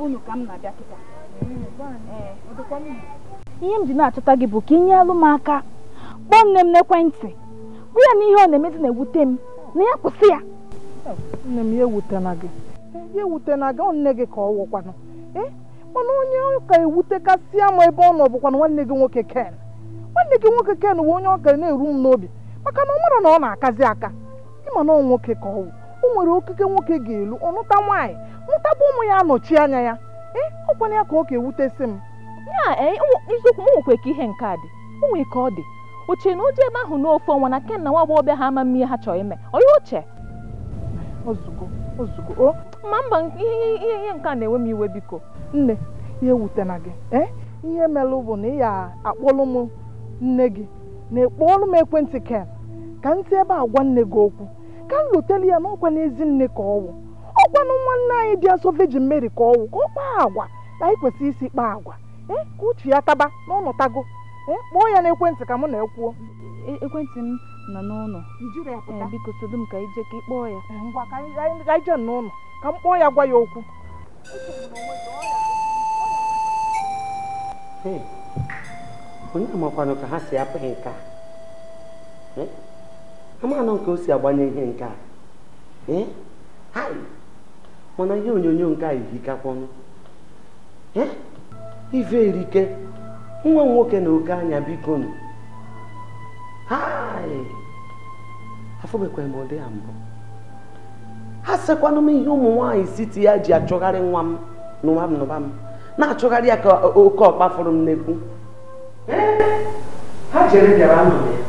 unu ka m na-abịa kịta. Ihe m ji na-achọta gị bụ ka inye alụ m aka kpọọ nne m n'ekwentị bụ ya na ihe ọ na-emezi na-ewute m na ya kwụsị ya. Nne m ya ewutena gị ọ nne gị ka ọ wụkwanụ mana onye ụka ewutekasịa m ebe ọ nọ bụkwanụ nwanne gị nwoke Ken. Nwanne gị nwoke Ken bụ onye ọka na-eru m n'obi maka na ọ mara na ọ na-akazi aka ịma na ọ nwoke ka ọ wụ o nwere okike nwoke ga-elu ọ nụta nwaanyị nụtaba ụmụ ya anọchi anya ya ọ kwana ya ka ọ ga-ewutesi m ya eziokwu m nwekwe ka ihe nke a dị o nwere ka ọ dị oche na oje ebe ahụ n'ofe ọnwa na Ken na nwa agbọghọbịa ha ama ihe ha chọrọ ime onye oche ozugbo ma mba ihe nke a na-enwe m iwe biko nne ihe ewutena gị ihe melụ bụ na ị ya akpọlụ m nne gị na-ekpọlụ m ekwentị Ken ka ntị ebe a gwa nne gị okwu ka m lotelu ya n'ọkwa n'ezi nne ka ọwụ ọkwanụ nwanne anyị dị asọ Virgin Mary ka ọwụ ka ọ kpaa agwa na anyị kwesịrị isi kpaa agwa ka uche ya taba n'ọnọtago kpọọ ya n'ekwentị ka mụ na-ekwuo. Ekwentị m nọ n'ụlọ biko sodo m ka ije ka ị kpọọ ya ngwa ka anyị jee n'ụlọ ka m kpọọ ya gwa ya okwu. onye amakwanụ ka ha si apụghị nke a amanụ nke o si agbanye ihe nke a mana ihe onyonyo nke a ihikakwanụ ife erike nwa nwoke na oke anya biko nụ afọbekwa m ụdị ya mbụ ha sekwanụ m ihe ụmụ nwaanyị siti ya ji achọgharị nwa m n'ụba m na-achọgharị ya ka oke ọkpa fụrụ m n'ekwu ha jere bịara anọ m ya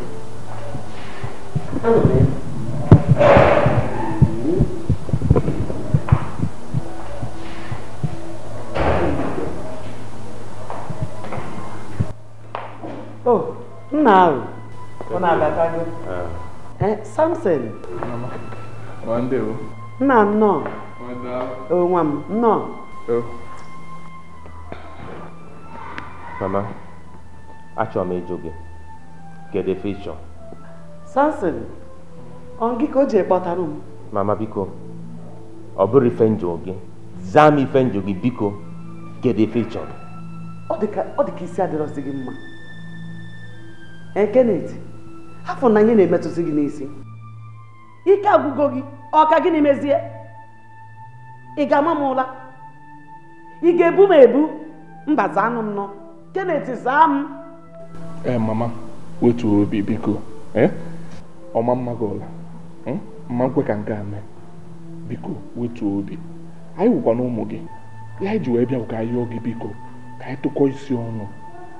nna ahụ ọ na-abata gị Samson nna m nọ nwa m nọ mama achọrọ m ịjụ gị kedu efe ịchọ Samson ọ gị ka o ji kpọtara m mama biko ọ bụrụ ife njụ gị zaa m ife njụ gị biko kedu efe ịchọ ọ dị ka isi adịrọsị gị mma Kenneth afọ na anyị na-emetụsị gị n'isi ike agwụgo gị ọ ka gị na-emezie ị ga-ama m ụla ị ga-ebu m ebu mba zaa anụ m nọ Kenneth zaa m mama wetu obi biko ọma mma gị ụla mma nkwe ka nke a mee biko wetu obi anyị wụkwa na ụmụ gị ya anyị ji wee bịa ka anyị yọọ gị biko ka anyị tụkọ isi ọnụ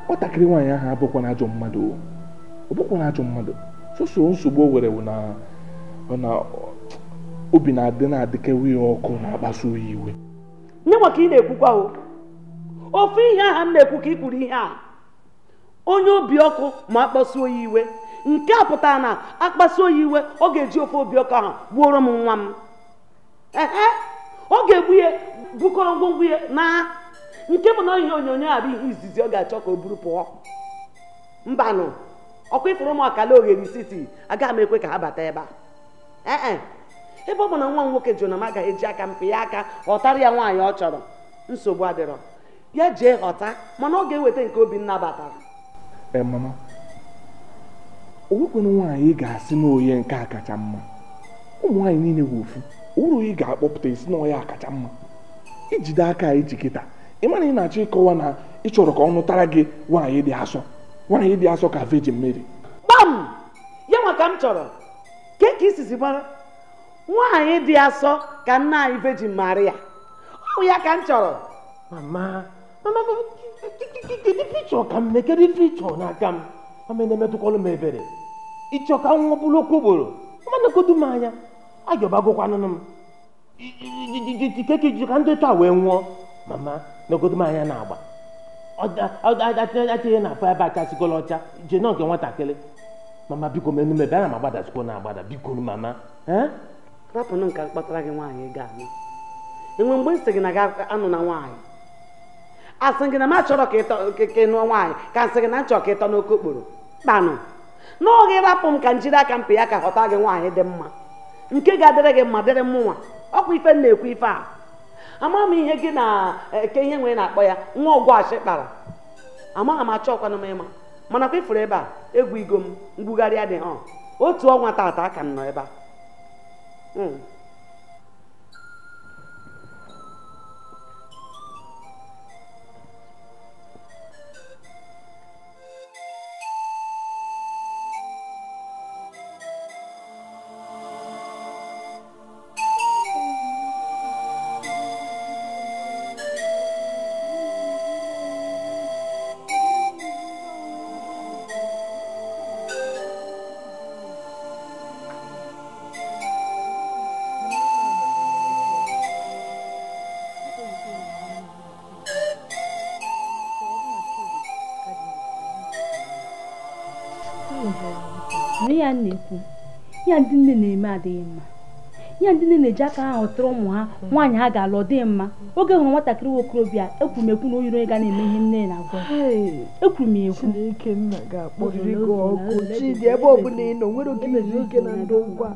nwatakịrị nwaanyị ahụ abụkwa na ajọ mmadụ ọ bụkwa na ajọ mmadụ soso nsogbu o were na obi na-adịkewe ya ọkụ na-akpasu ya iwe nye nwa ka ị na-ekwukwa ofu ihe aha m na-ekwu ka ị kwuru ihe a onye obi ọkụ ma akpasuo ya iwe nke a pụtara na akpasuo ya iwe ọ ga-eji ofe obi ọkụ ahụ gbuoro m nwa m ọ ga-egbu ya bukọrọ ngwongwo ya na nke bụ na ihe onyonyo a bụ ihe izizi ọ ga-achọ ka o buru pụọ mbanụ ọkwa ifuru ụmụ ọkala Ogheri City agaghị m ekwe ka ha bata ebe a ebe ọ bụ na nwa m nwoke jụrụ na m agaghị eji aka mpe ya aka ghọtara ya nwaanyị ọ chọrọ nsogbu adịrọ ya jee ghọta mana ọ ga-eweta nke Obinna batara mama o nwekwana nwaanyị ị ga-asị na oye nke a kacha mma ụmụ nwaanyị niile bụ ofu uru ị ga-akpọpụta isi na ọya kacha mma ijide aka iji kịta ị mara ị na-achọ ịkọwa na ị chọrọ ka ọ nụtara gị nwaanyị dị asọ ka Virgin Mary gbam ya nwa ka m chọrọ ka isizi mara nwaanyị dị asọ ka nna anyị Virgin Maria ọ ya ka m chọrọ mama kedu ife ịchọ ka m mee kedu ife ịchọ n'aka m ama na-emetụkwalụ m ebere ịchọ ka nwa bụrụ okwugboro mana kodu m anya agịọbagokwanụnụ m ikeke ka ndị taa wee nwụọ mama nagodu m anya na-agba achịghị na afọ ebe achasịgola ọcha je nọ nke nwatakịrị mama biko menu mebe ana m agbadasikwo na agbada biko mama rapụnụ nka kpatara gị nwaanyị ga-anụ enwe mgbe nsị gị na ga-anụ na nwaanyị asị gị na m achọrọ ka ị nụọ nwaanyị ka nsị gị na nchọ ka ịtọ n'oke okporo kpanụ n'oge rapụ m ka m jiri aka mpe ya ka ghọta gị nwaanyị dị mma nke ga-adịrị gị mma dịrị mụnwa ọkwa ife m na-ekwu ife a ama m ihe gị na ke ihe nwere na-akpọ ya nwa ọgwụ ashị kpara amaghị m achọkwanụ m ịma mana kwa ifuru ebe a egwu igo m mgbugharị adịghị ha otu ọnwa tata aka m nọ ebe a ya na-ekwu ya ndị nne na-eme adịghị mma ya ndị nne na-eji aka ha hụtara ụmụ ha nwaanyị ha ga-alụ dị mma oge hụrụ nwatakịrị nwokorobịa ekwuru m ekwu na oyiri onye ga na-eme ihe nne na-agwa ekwuru m ekwu Chineke nna ga-akpọrịrị gị ọkụ Chidi ebe ọbụla ị nọ nwere oge izu ike na ndụ ngwa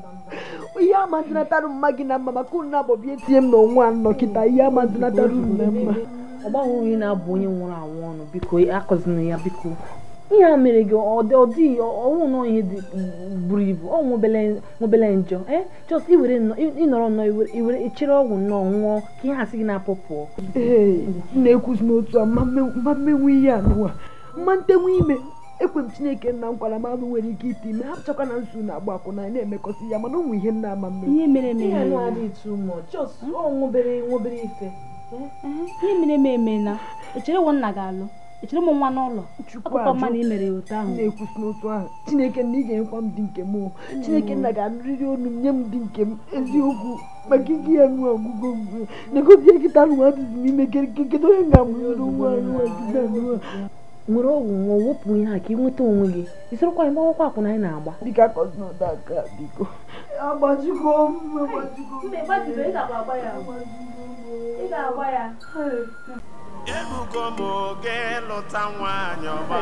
ihe amazinatarị mma gị na mma maka unu abọbịa etinye m n'ọnwa anọ kịta ihe amazinatarị unu na mma ọgbanwe onye na-abụ onye nwụrụ anwụ ọnụ biko akọzina ya biko ihe a mere gị ọ dịghị ọnwụ nọ ihe dị buru ibu ọ nwebele njọ just ịnọrọ nnọọ iwere echere ọgwụ nnọọ nwụọ ka ihe asị gị na-apụ pụọ na-ekwuzi n'otu a mma mmenwe ihe anụwa mma ntenwe ime ekwe m Chineke nna nkwara m anụ nwere ike ite ime ha chọkwa na nsu na-agba akwụna na-emekọsị ya mana onwe ihe nna ama mme ihe mere eme ihe mere eme na echere nwa nna ga-alụ echere m nwa n'ụlọ akụkọ mma na imere otu ahụ na-ekwusi n'otu ahụ Chineke na ị ga-enyekwa m dị nke m Chineke nna ga-anụrịrị onu m nye m dị nke m eziokwu maka ike ya nụ ọgụgụ negozie kịta nụ adịzi n'ime kedu onye ga-amụnyere nwa nwere ọgwụ nwa wepụ ihe a ka ị nweta onwe gị isirikwa anyị gbawakwa akwụna anyị na-agba dịka akọzinụda aka biko agbajugo ebugo m oge lụta nwaanyị ọma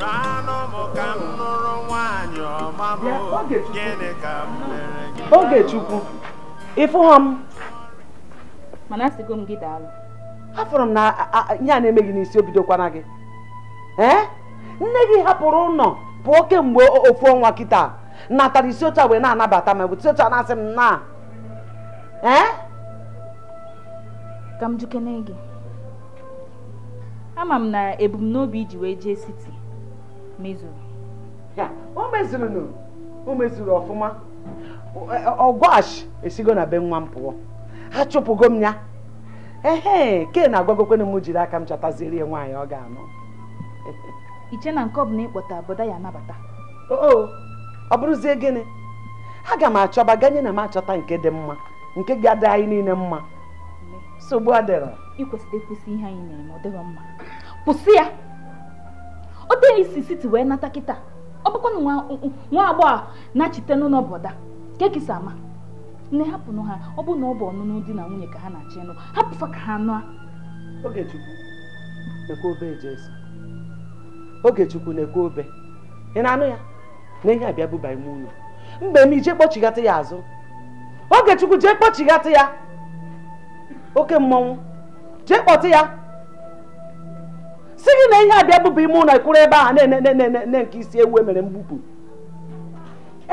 ranụ m ka m nụrụ nwaanyị ọma bụ gịnị ka m mere gị Ogechukwu ịfụghọ m mana asịgo m gị daalụ afọrọ m na ihe a na-eme gị n'isi obidokwana gị nne gị hapụrụ ụlọ pụọ kemgbe ofu ọnwa kịta natara isi ocha wee na-anabata ma bụ isi ocha na-asị m na ka m jukene gị ama m na ebumnobi iji wee jee siti mezuru o mezuru ọfụma ọgwash esigo na be nwa m pụọ ha chụpụgo m ya ke na-agwagokwana m jiri aka m chọtazirie nwaanyị ọ ga-anụ iche na nke ọ bụla ịkpọta obodo ya anabata ọ bụrụzie gịnị aga m achọba ganye na m achọta nke dị mma nke ga-adị anyị niile mma nsogbu adịrọ ikwesịrị ịkwụsị ihe anyị na-eme ọ dịghị mma kwụsị ya o tere isi siti wee nata kịta ọ bụkwa na nwa agbọghọ na-achite n'ụlọ obodo nke kisa ama nne hapụnụ ha ọ bụ na ọ bụ ọnụnụ di na nwunye ka ha na-achị nụ hapụfa ka ha nụa Ogechukwu na-ekwe obe Jesu Ogechukwu na-ekwe obe ị na-anụ ya na ihe abịa bụba ime ụlọ mgbe m ije kpọchighata ya azụ Ogechukwu jee kpọchighata ya oke mmọnwụ jee kpọtụ ya si gị na ihe abịa bụba ime ụlọ ịkwụrụ ebe ahụ na-ene nke isi ewu emere mgbupụ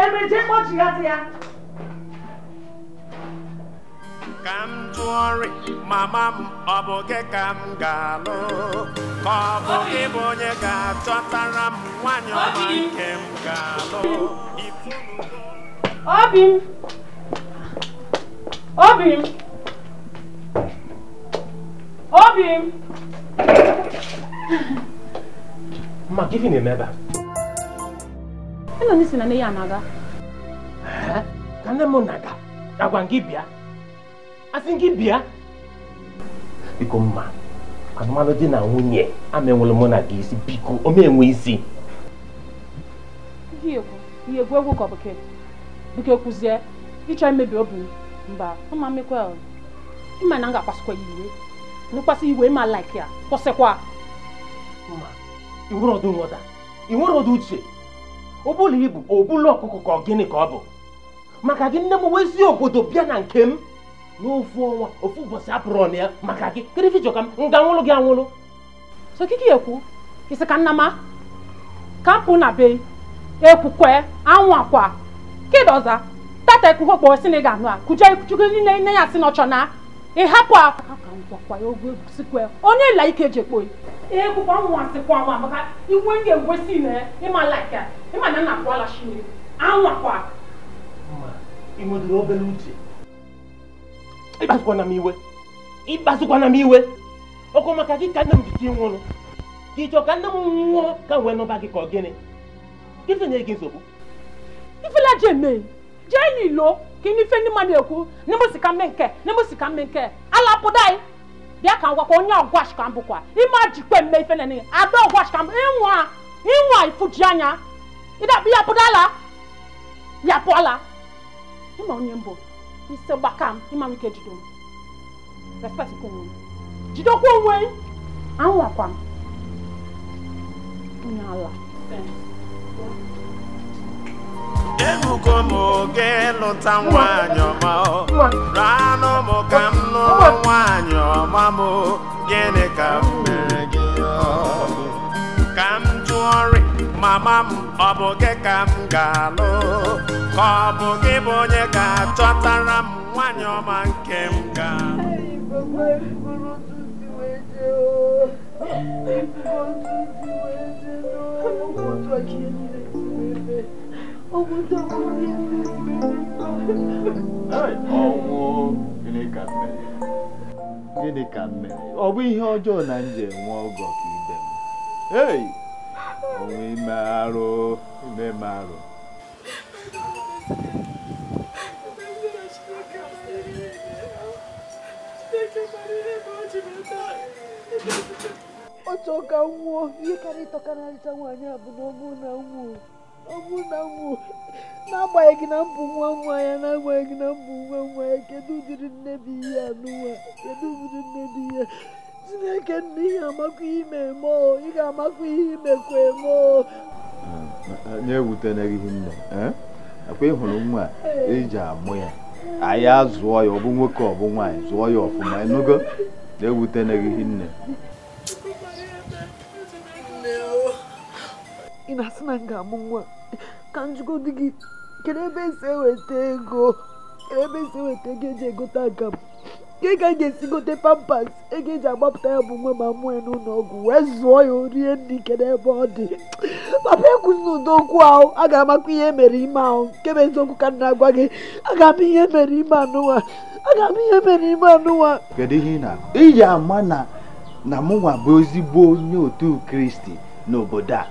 ebe jee kpọchighata ya ka m jụọrị mama m ọ bụ gị ka m ga-alụ ka ọ bụ gị bụ onye ga-achọtara m nwaanyị ọma nke m ga-alụ Obi m Ma gịnị na-eme ebe a? ịnọ n'isi na nne ya anaga Ka nne m na-aga agwa gị bịa asị gị bịa biko mma anụmanụ di na nwunye amenwere mụ na gị isi biko o menwe isi ihe egwu ka ọ bụ biko ekwuzie ịchọ imebi obi mba ụma mmekwa ịma na m ga-akpasịkwa ya iwe n'ịkpasị iwe ịma like ya kwụsịkwa mma ị nwere ọdụ nghọta ị nwere ọdụ uche ọbụla ibu ọbụla ọkụkọ ka ọ gịnị ka ọ bụ maka gị nne m wezi obodo bịa na nke m n'ofu ọnwa ofu ụbọchị apụrụ na ya maka gị kedu ife ịchọ ka m ga nwụrụ gị anwụrụ so kiki ekwu isi ka nnama ka mpụ na be ekwukwe anwụ akwa kedoza tata ekwukwe kpọrọ si na ị ga-anụ a kụja ikuchukwu nne ya si n'ọchọ na ịhapụ aka ka ngwakwa ya ogwu egusikwe onye la ike ji ekpo ekwukwa anwụ asịkwa anwụ maka iwe ndị egwesi na ịma laika ịma na nna kwala shiri anwụ akwa ị nwedoro obere uche ịkpasụkwana m iwe ọkụ maka gị ka nne m jiti nwụrụ ka ị chọọ ka nne m nwụọ ka m wee nọba gị ka ọ gịnị gịfe nye gị nsogbu ifela je mee jee n'ilo ka ife ndị mmadụ ekwu n'emosika mmenke ala pụdai bịa ka ngwakwa onye ọgwash ka m bụkwa ime jikwe mme ife na niile ada ọgwash ka m ịnwa ifuji anya ịdakpụ ya pụdala ya pụọla ịma onye mbụ ise gbaka m ịma ike jido m respect kwa onwe jidokwa onwe anwakwa m onye ala ebugo m oge lụta nwaanyị ọma ranụ m ka m lụọ nwaanyị ọma m gịnị ka m mere gị ka m jụọrị mama m ọ bụ gị ka m ga-alụ ka ọ bụ gị bụ onye ga-achọtara m nwaanyị ọma nke m ga-alụ gịnị ka mere ọ bụ ihe ọjọọ na nje nwa ọgọ ka ibe m onwe ime arụ otu ka nwụọ ihe karịa ịtọkarịta nwaanyị a bụ na ọ bụ na nwụ n'agbanyeghị na mbụ nwa nwa ya n'agbanyeghị na mbụ nwa nwa ya kedu ụdịrị nnebi ihe anụnwa kedu ụdịrị nnebi ihe Chineke nna ihe amakwa ime eme ị ga-amakwa ihe imekwa eme nye ewutena gị nne akwa ịhụrụ nwa eji amụ ya anyị azụọ ya ọ bụ nwoke ọ bụ nwaanyị zụọ ya ọfụma enugo na-ewutena gị nne ị na-asị na m ga-amụ nwa ka njikọ dị gị kedu ebe esi eweta ego eji egote agam ka ị ga-esi gote pampas ego eji agbapụta ya bụ nwa ma mụọ ya n'ụlọ ọgwụ wee zụọ ya orie nri kedu ebe ọ dị papa ekwuzi n'ụdị okwu ahụ a ga-amakwa ihe mere ime ahụ nke bụ eziokwu ka m na-agwa gị aga m ihe mere ime anụnwa kedu ihe iji ama na mụnwa bụ ezigbo onye otu Kristi n'obodo a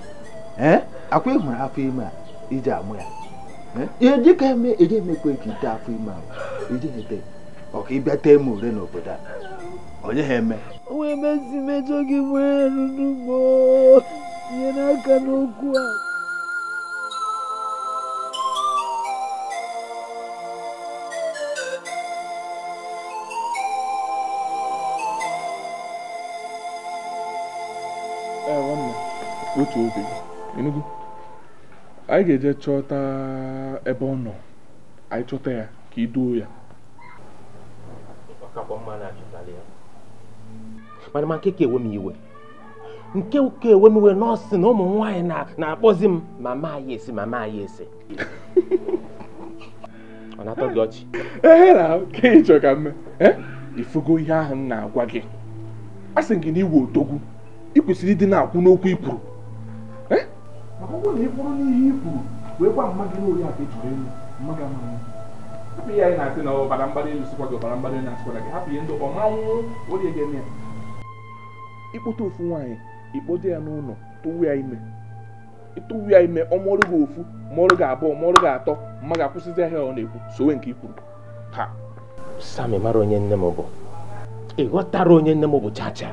akwa ịhụrụ afọ ime a iji amụ ya ihe dịka eji emekwa ka ite afọ ime ahụ iji ete ọka ịbịa tee m ure n'obodo a onye ha eme onwe mezi mejọ gị nwee n'ugbo ihe n'aka n'okwu a otu oge Enugu anyị ga-eje chọta ebe ọ nọ anyị chọta ya ka i duo ya mana ma nke ka ewe m iwe nọọsụ na ụmụ nwaanyị na-akpọzi m mama anyị esi ọ na-atọ gị ọchị na ka ị chọ ka mme ifugo ihe ahụ m na-agwa gị a sị gị na iwe odogwu ị kwesịrị ịdị na-akwụ n'okwu i kwuru maka ọgwụ na ị kwuru n'ihe i kwuru wee gwa mma gị n'ori aka ejiri elu mma gị amaghị hapụ ihe anyị na-asị na ọbara mgbali elu sikwa gị ọbara mgbali na-asịkwara gị hapụ ihe ndị ọmanwụ orie ga-eme ya ịkpọta ofu nwaanyị ịkpọje ya n'ụlọ ịtụwu ya ime ọmụọrụ gị ofu mụọrụ gị abụọ mụọrụ gị atọ mma ga-akwụsịzi ahịa ọ na-ekwu sowe nke i kwuru ha Sami mara onye nne m bụ ịghọtara onye nne m bụ chacha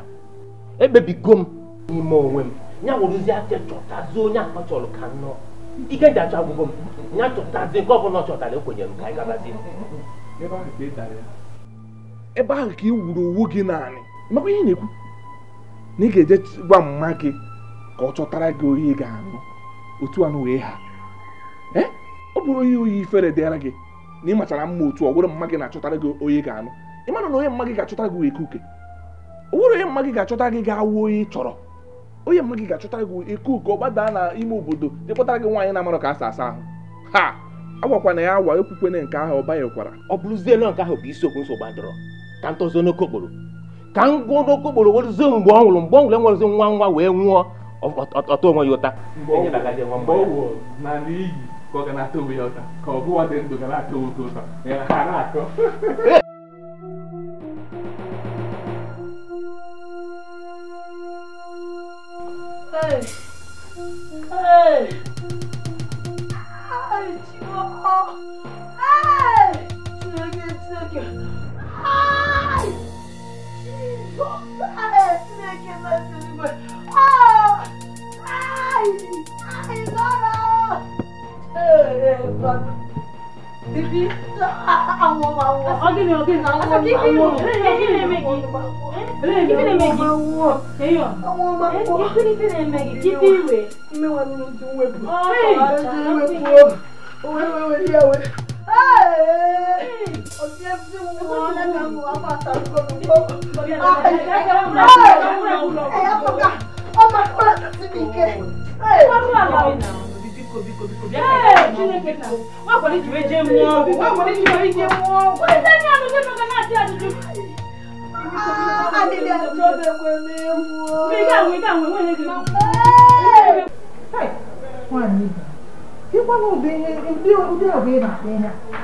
ekpebigo m n'ime onwe m nya wụrụzi aka chọtazi onye akpa chọrọ ka nnọọ ike ji achọ agwụgwọ m nya chọtazi nke ọbụla ọ chọtara ekwenyere m ka anyị gabazi ebe ahụ ka ị wuru owu gị naanị makwa ihe na-ekwu na ị ga-eje gwa mma gị ka ọ chọtara gị oyi ga-aṅụ otu anụ wee ha ọ bụrụ onye oyi ifere dịara gị na ị machara mma otu ọ bụrụ mma gị na-achọtara gị onye ga-anụ ị mara na onye mma gị ga-achọtara gị eke uke o nwere onye mma gị ga-achọtara gị ga-awụ onye ị chọrọ onye mma gị ga-achọtara gị eke uke ọ gbadaa na ime obodo dịkpọtara gị nwaanyị na-amarọ ka asa asa ahụ ha agwakwana ya awa ekwukwene nke ahụ ọ banyekwara ọ bụrụzie na nke ahụ bụ isiokwu nsogbu adọrọ ka ntọzo n'okokporo ka m gụọ n'okokporo werezie mgbe ọ nwụrụ enwerezi nwa wee nwụọ ọtọ onwe ya ụta mgbe ọ wụrụ na n'iyi ka ọ ga na-atọ onwe ya ụta ka ọ bụwa dị ndụ ga na-atọ nwoke ụta ya ha na-akọ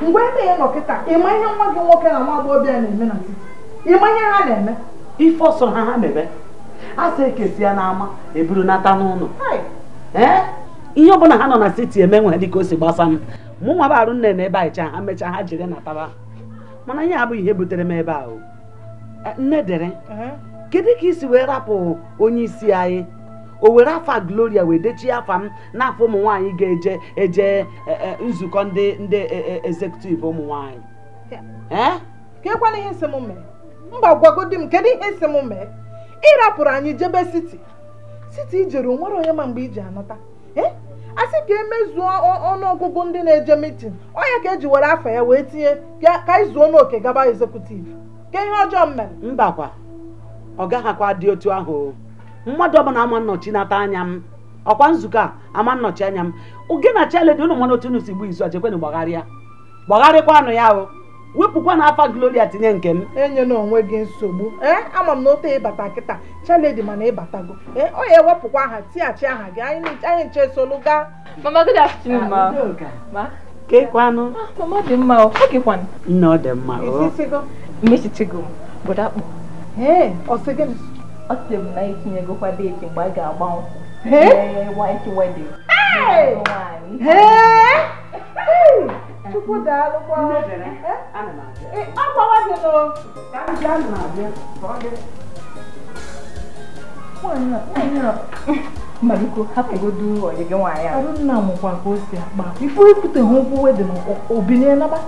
mgbe ebe ya nọ kịta ịma ihe nwa gị nwoke na nwa agbọghọbịa na-eme na titi ịma ihe ha na-eme ife ọsọ ha mebe a sị ekesi ya n'ama eburu nata n'ụlọ ihe ọbụla ha nọ na siti eme nwere dịka o si gbasa m mụ nwa barụ nne na ebe aịcha ha mechaa ha jiri nataba mana ihe abụghị ihe butere m ebe ahụ nne dere kedu ka isi wee rapụ onye isi anyị o were afa Gloria wee dechie afa m n'afọ ụmụ nwaanyị ga-eje nzukọ ndị executive ụmụ nwaanyị ka ekwana ihe isi m mee mba gwagodi m kedu ihe isi m mee ịrapụrụ anyị jebe siti ijere onwere onye ma mgbe iji anọta asị ka emezuo ọnụọgụgụ ndị na-eje mitin onye ka eji were afa ya wee tinye ka anyị zuo n'oke gaba executive ka ihe ọjọọ mere mbakwa ọ gaghịkwa dị otu ahụ mmadụ ọbụla ama nnọchi nata anya m ọkwa nzukọ a ama nnọchi anya m oge na chaledi ụnụ mana otu nusi gbu izu ọchekwenụ gbagharịkwanụ ya o wepụkwa na afa Gloria tinye nke m enye na onwe gị nsogbu ama m na ote ịbata kịta chaledi mana ịbatago ọ ya ewepụkwa aha tighachi aha gị anyị nche solu gaa Mama, good afternoon, ma. Ma? Kekwanụ? Mama dị mma o. Ọ kekwanụ? Nne ọ dị mma o. Isisigo? Mmesichigo. Bụda akpụ. Ọ sị gịnị? Ọ sị m na itinyegokwa deeti mgbe a ga-agba nkwụ. White wedding. Chukwu daalụkwa. Ana m abịa. Agbawa gị n'o. Ka m bịa ana m abịa. Nwaanyị a. Maliko, hapụgodu ọyị gị nwaanyị a. Arụ nna m kwa ka o si akpa. Ifu ekwute hụ nkwụ wedin obinye naba.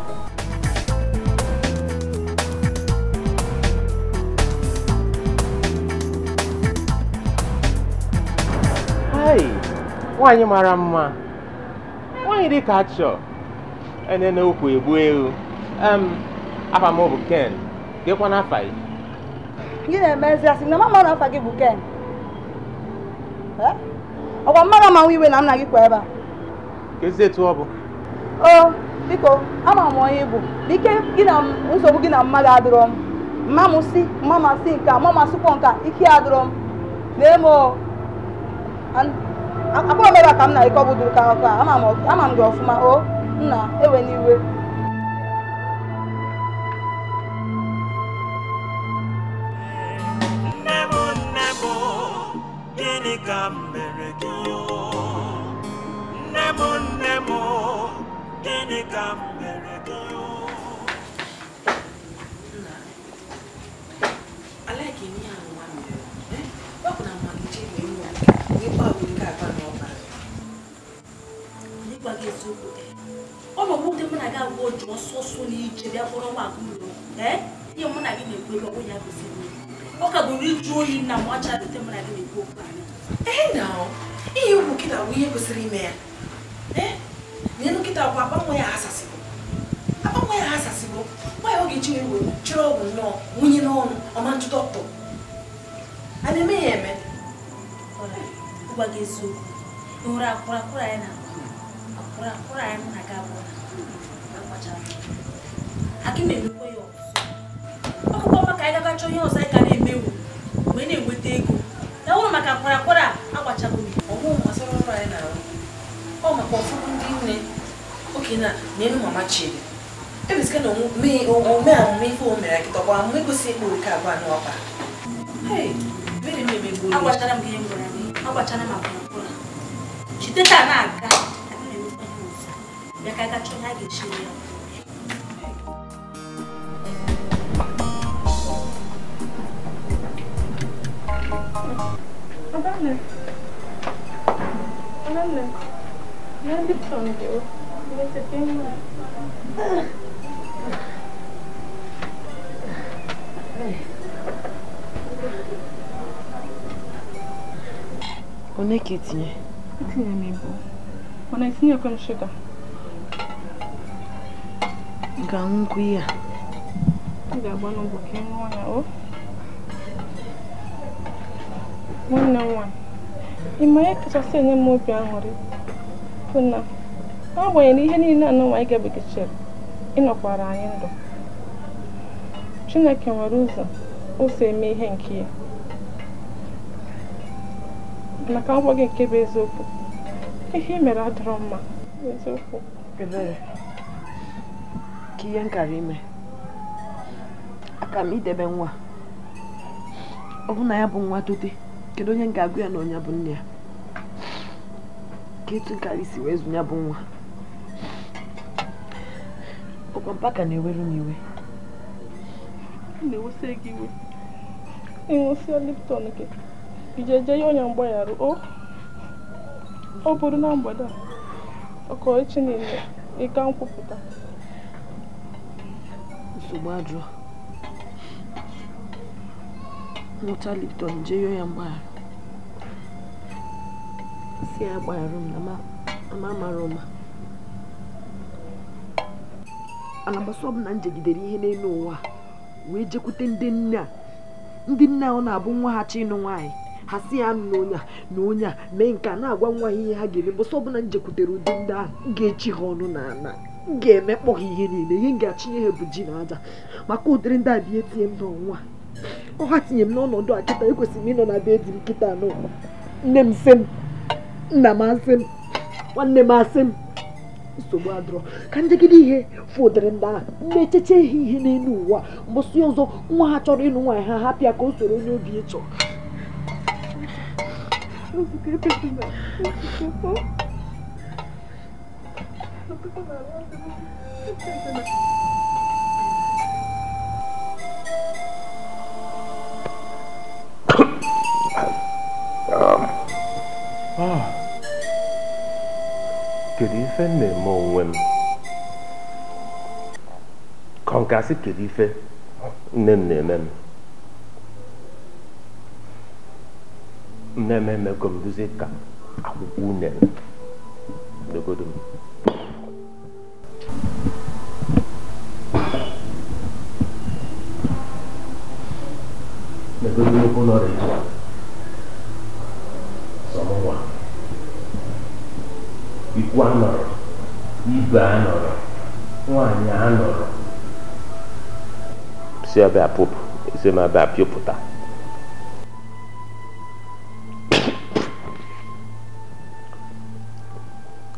Nwaanyị mara mma, nwaanyị dị ka achọ enene okwu egbu ewu. Afa m bụ Ken, gekwa n'afa gị. Gị na-emezi asị na mama na afa gị bụ Ken. Ọkwa mmadụ ma nwa iwe na nna gị kwa ebe a. Kezi etu ọ bụ? Biko, ama m onye Igbo. Ike gị na nsogbu gị na mmadụ adịrọ m. Mama si, mama si nka, mama sụkwọ nka, ike adịrọ m. Na-emo akpọrọ m ebe a ka m na ike ọ bụdụrụ ka ọkụ a, ama m gị ọfụma o nna ewe n'iwe. Gịnị ka m mere gị nne m gịnị ka m mere gị alaghị m ya nwa mere ọ bụ na mmalite wee nwa wee gbanwe nke aba n'ọbara n'ịgwa gị eziokwu ọ nọ nwoke mụ na gị agwa oji ọsọsọ n'ije bịa kpọrọ nwa agụrụ ihe mụ na gị na-ekwu ebe ọ ya gosiri ọ kagoro ịjụ oyi na mmacha dịte mụ na gị na-ekwu okwu anyị ihe ugwu kịta bụ ihe kwesịrị ime ya nye nkịta kwa akpanwe ya asasịbụ akpanwe Why asasibo? Why you get you with trouble no? When you know a man to doctor. And the man, what is you? You are Kura I can make you for you. Papa Kaida got your house, I can name you. When you would take you. Now, my Kura, I watch a movie. Oh, my son, right now. Oh, my poor food, okay, now, name Mamma Chili. It is going to me or me for me, I get up. We go see who can run over. Hey, very maybe good. I watch them game for me. I watch them up. She did that. I got your luggage. On est qui tient? On a signé comme sugar. Gang queer. Ga bono bukin wana o. One. Ima ya kacha senye mobi ahuri. Kuna. Abo ni ihe niile na wa ga bekichere. Inokwara anyị ndụ. Chineke nwere ụzọ o si eme ihe nke ya. Maka ọ bụghị nke bụ eziokwu. Ihe mere adịrọ mma. Eziokwu. Ebere. Kiye nkara ime. Aka m idebe nwa. Ọ bụ na ya bụ nwa tote. Kedu onye ga-agụ ya na onye bụ nne ya? Ka etu nkara isi wee zụnya bụ nwa. Ọkwa mpaka na-eweru m iwe. Na-ewusi gị iwe. Ịṅụsịa Lipton gị. Ijeje ya onye mgbayarụ o. Ọ bụrụ na mgbede a. Ọkọ echi niile ịga nkwupụta. Nsogbu adịrọ. Nwụcha Lipton jee ya mgbayarụ. Si ya gbayarụ m na mara ụma. Anabasọ ọ bụ na njegidere ihe n'elu ụwa wee jekwute ndị nne ọ na-abụ nwa ha chi ịnụ nwaanyị ha si ya na onye a mee nke a na-agwa nwa ha ihe ha ga-eme bụsọ ọ bụ na njekwutere ụdị ndị ahụ ga-echi ha ọnụ n'ala ga-emekpọ ha ihe niile ihe ga-achinye ha bụ ji na aja maka ụdịrị ndị a bịa etinye m n'ọnwa ọ ha tinye m n'ọnọdụ a kịta ekwesịrị m ịnọ na be di m kịta anọ nne m sị m nna m asị m nwanne m asị m nsogbu adịrọ ka njegide ihe fụdịrị ndị ahụ mmecheche ihe n'elu ụwa mbọsị ọzọ nwa ha chọrọ ịnụ nwaanyị ha hapịa ka o soro onye obi ịchọ kedu ife na-eme onwe m ka ọ gasị kedu ife nne m na-eme m nne m emego m duzie ka akwụkwọ unere n'obodo m n'obodo nnukwu nọrọ etu a sọmụnwa ikwu anọrọ ibe anọrọ nwaanyị anọrọ si ebe apụpụ esi m ebe apịpụta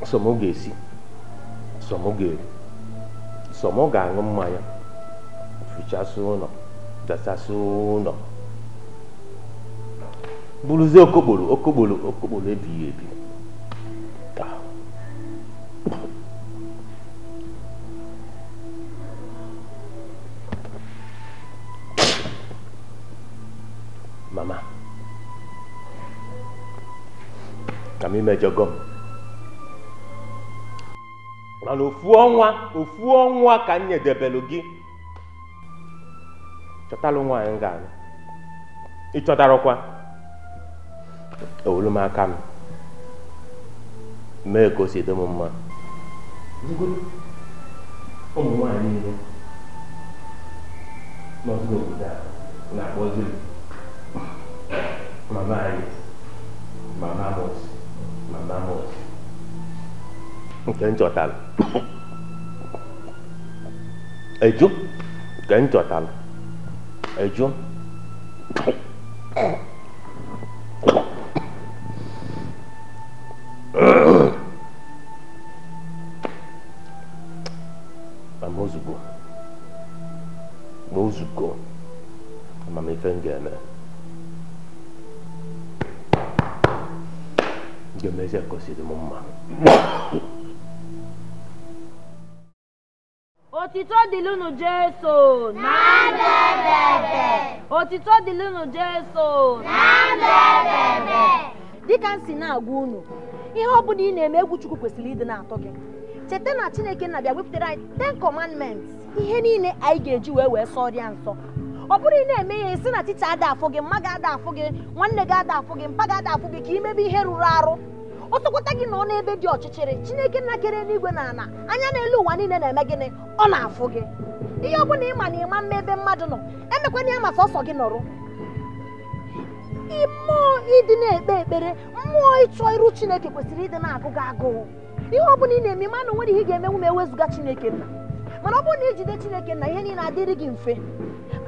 sọmụ ga-esi sọmụ ga-eri sọmụ ga-aṅụ mmanya fichasị ụlọ dasasị ụlọ bụrụzie okokporo ebighị ebi mama ka m imejọgọ m mana ofu ọnwa ka m nyedebelu gị chọtalụ nwaanyị ga-anụ ịchọtarọkwa ewulu m aka m mee ka o si dị m mma ụmụ nwaanyị niile n'ọtụ n'obodo a na-akpọzi mama anyị mama mos nke m chọtara eju nke m chọtara eju ozugbo amamife m ga-eme ga-emezi ekosiri m mma. Otito dịlụnụ Jesu na ndebebe. Otito dịlụnụ Jesu na ndebebe. Dịka m si na-agwa unu, ihe ọ bụla ị na-eme egwu Chukwu kwesịrị ịdị na-atọ gị. Cheta na Chineke na-abịa wepụtara anyị 10 commandments, ihe niile anyị ga-eji wee sọrịa nsọ. Ọ bụrụ ị na-eme ihe si na ticha ada afụ gị, mma ga-ada afụ gị, nwanne gị ada afụ gị, mpa ga-ada afụ gị ka imebe ihe rụrụ arụ. Ọ tụkwata gị na ọ n'ebe dị ọchịchịrị, Chineke na-kere n'igwe na ana, anya n'elu ụwa niile na-eme gịnị? Ọ na-afụ gị. Ihe ọ bụla ịma na ịma mma ebe mmadụ nọ, emekwana ya ma sọsọ gị nọrọ. Mmụọ ịdị na-ekpe ekpere, mmụọ ịchọ iru Chineke kwesịrị ịdị na-agụ gị agụụ. Ihe ọ bụla ị na-eme ma na nwere ihe ga-emenwu ma ewezụga Chineke nna. Mana ọ bụrụ na ijide Chineke nna, ihe niile adịrị gị mfe.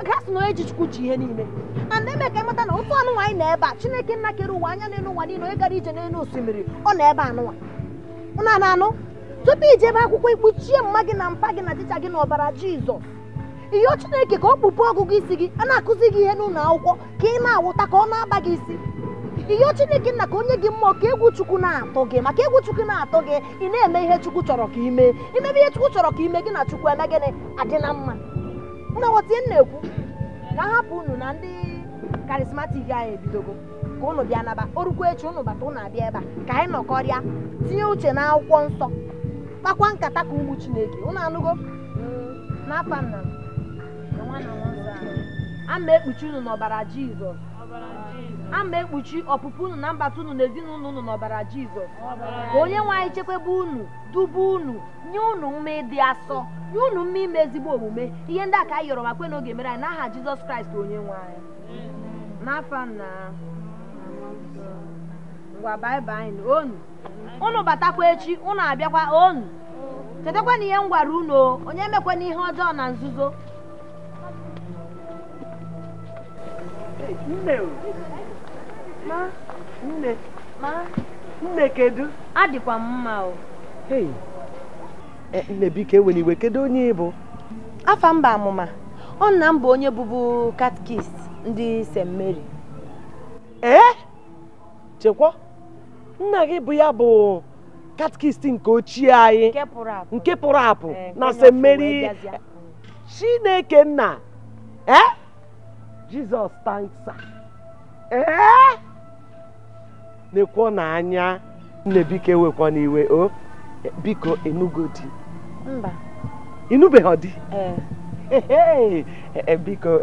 Gasị na onye ji Chukwu ji ihe niile. Na eme ka ịmata na otu anụ nwaanyị na ebe a, Chineke nna kere ụwa anya n'elu ụwa niile, onye gara ije n'elu osimiri, ọ na ebe anụnwa. Ụna na-anụ tupu ije ebe akwụkwọ ikpuchie mma gị na mpa gị na dịcha gị n'ọbara Jizọs. Iyo Chineke ka ọ kpụpụ ọgụgụ isi gị, a na-akụzi gị ihe n'ụlọ akwụkwọ ka ị na-awụta ka ọ na-aba gị isi. Iyo Chineke nna ka onye gị mmụọ ka egwu Chukwu na-atọ gị, maka egwu Chukwu na-atọ gị, ị na-eme ihe Chukwu chọrọ ka ime. Imebe ihe Chukwu chọrọ ka ime gị na Chukwu eme gịnị adị na mma. Nna ghọtie m na-ekwu ka hapụ unu na ndị karismatik anyị ebidogo ka unu bịa naba, orukwa echi unu bata unu abịa ebe a ka anyị nọkọrịa, tinye uche n'akwụkwọ nsọ, kpakwa nkata ka ụmụ Chineke. Unu anụgo n'afa nna na nwa na nwa ama ekpuchi unu n'ọbara Jizọs, ama ekpuchi ọpụpụ unu na mbata unu na ezinụlọ unu n'ọbara Jizọs. Ka onye nwe anyị chekwebe unu, dube unu, nye unu mma ịdị asọ, nye unu mma ime ezigbo omume. Ihe ndị a ka anyị yọrọ ma kwe n'oge mere anyị n'aha Jizọs Kraịst onye nwe anyị. N'afa nna ngwa baịbaị unu batakwa echi, unu abịakwa onu. Chetakwa na ihe m gwara unu, onye emekwa na ihe ọjọọ na nzuzo. Nne kedu? Adịkwa m mma o. Nne biko ewe n'iwe, kedu onye ị bụ? Afa mba amụma, ọ nna m bụ onye bụbu katkist ndị St. Mary. Chekwa, nna gị bụ ya bụ katkist nke ochie anyị nke pụrụ apụ na St. Mary. Chineke nna Jizọs tansa na-ekwo n'anya. Nne biko ewekwa n'iwe o, biko enugodi mba inubeghị dị biko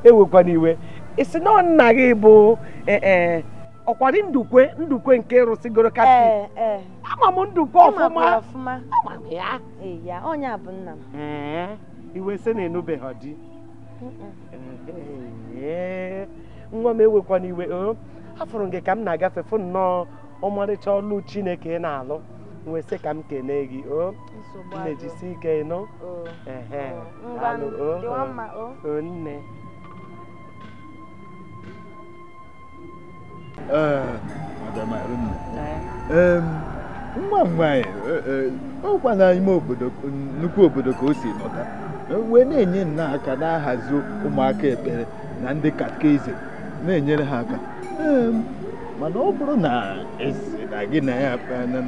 ewekwa n'iwe. Isi na nna gị bụ ọkwari ndukwe nke rụsigoro katkist. Ama m ndukwe ọfụma, ama m ya. Ya onye a bụ nna m. Iwe sị na enubeghị dị. Nwa m ewekwa n'iwe o, afụrụ gị ka m na-agafe fụ nnọọ ọmarịcha ọlụ Chineke na-alụ, wee sị ka m kene gị o. Na-ejisi ike nọ nne. Nwa m nwaanyị ọkwa n'ime obodo, nnukwu obodo ka o si nọta, wee na-enye nna aka na-ahazi ụmụaka ekpere na ndị katkizim, na-enyere ha aka. Mana ọ bụrụ na esi na gị na ya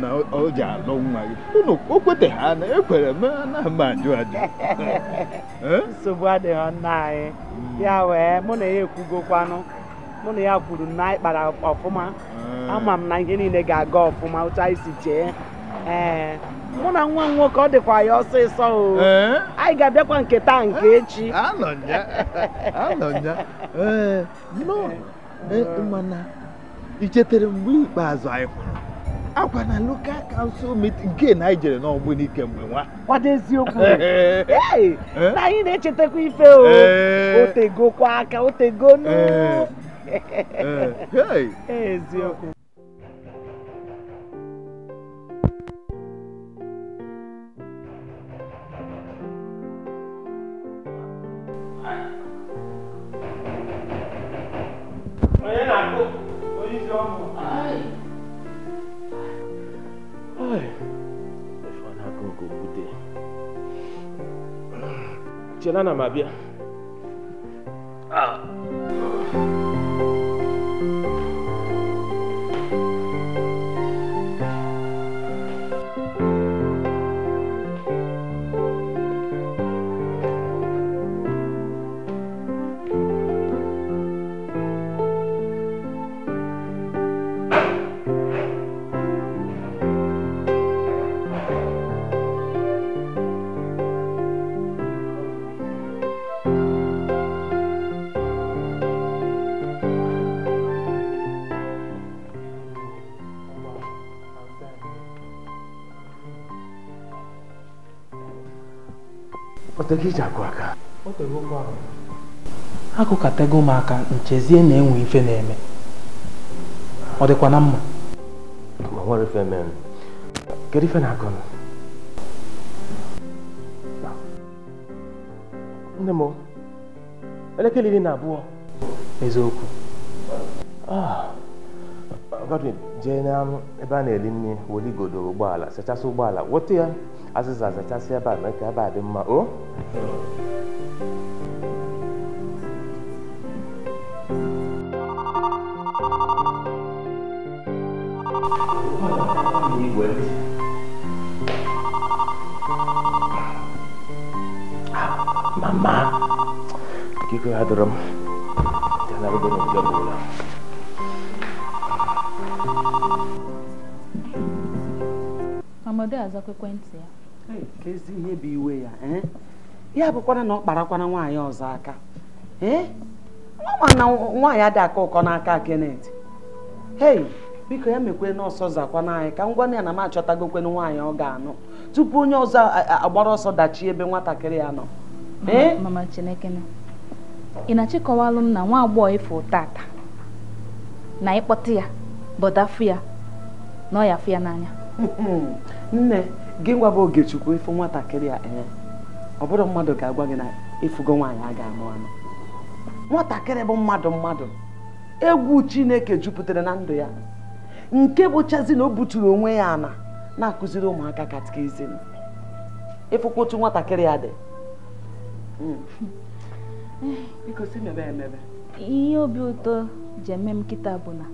na ọ ji alụ nwa gị, unu o kwete ha na ekwere m na mma ajụ ajụ. Nsogbu adịghị nna anyị, ya wee mụ na ya ekwugokwanụ, mụ na ya kwuru na anyị kpara ọfụma. Ama m na ihe niile ga-aga ọfụma otu anyị si chee. Mụ na nwa m nwoke ọ dịkwa ya ọsịsọ o. Anyị ga-abịakwa nke taa nke echi. Anọ nya mana i chetere mgbe ikpeazụ anyị hụrụ Akwa na local council meeting nke na anyị jere n'ọgbọ n'ike mgbe nwa. Kwado eziokwu. Na anyị na-echetakwa ife o. Otegokwa aka, otegonu. Eziokwu. Chelana mabia. Akụkatego m aka nchezie na-enwe ife na-eme. Ọ dịkwa na mma. Ma nwere ife eme. Kedu ife na-akọ? Nne m, elekere 12. Eziokwu. Godwin, jee na ebe a na-eli nri weligodo ụgbọala, sachasị ụgbọala, wote ya azịza zachasị ebe a mee ka ebe a dị mma. O mama, kiko ya drum. Jangan lupa untuk bola. Amade azakwa ekwentị ya. Ka ezi ihe bụ iwe ya, ya bụkwana na ọ kparakwana nwaanyị ọzọ aka. Nwa nwaanyị adị aka ụkọ n'aka Kenneth. Biko ya mekwe n'ọsọ zakwana anyị ka ngwa ya na m achọtagokwenụ nwaanyị ọ ga-anụ tupu onye ọzọ agbara ọsọ dachie ebe nwatakịrị ya nọ. Mama Chineke, ị na-achịkọwalụ m na nwa agbọghọ ifo tata na ịkpọta ya bọdafu ya na ọ ya fụ ya n'anya. Nne gị ngwa bụ Ogechukwu ịfụ nwatakịrị ya ọ bụrụ mmadụ ga-agwa gị na ịfụgo nwaanyị a ga-amụ anụ. Nwatakịrị bụ mmadụ egwu Chineke jupụtara na ndụ ya nke bụchazi na o buturu onwe ya ana na-akụziri ụmụaka katikizim. Ịfụkwa otu nwatakịrị ya dị. Biko si mebe emebe. Ihe obi ụtọ ji eme m kịta bụ na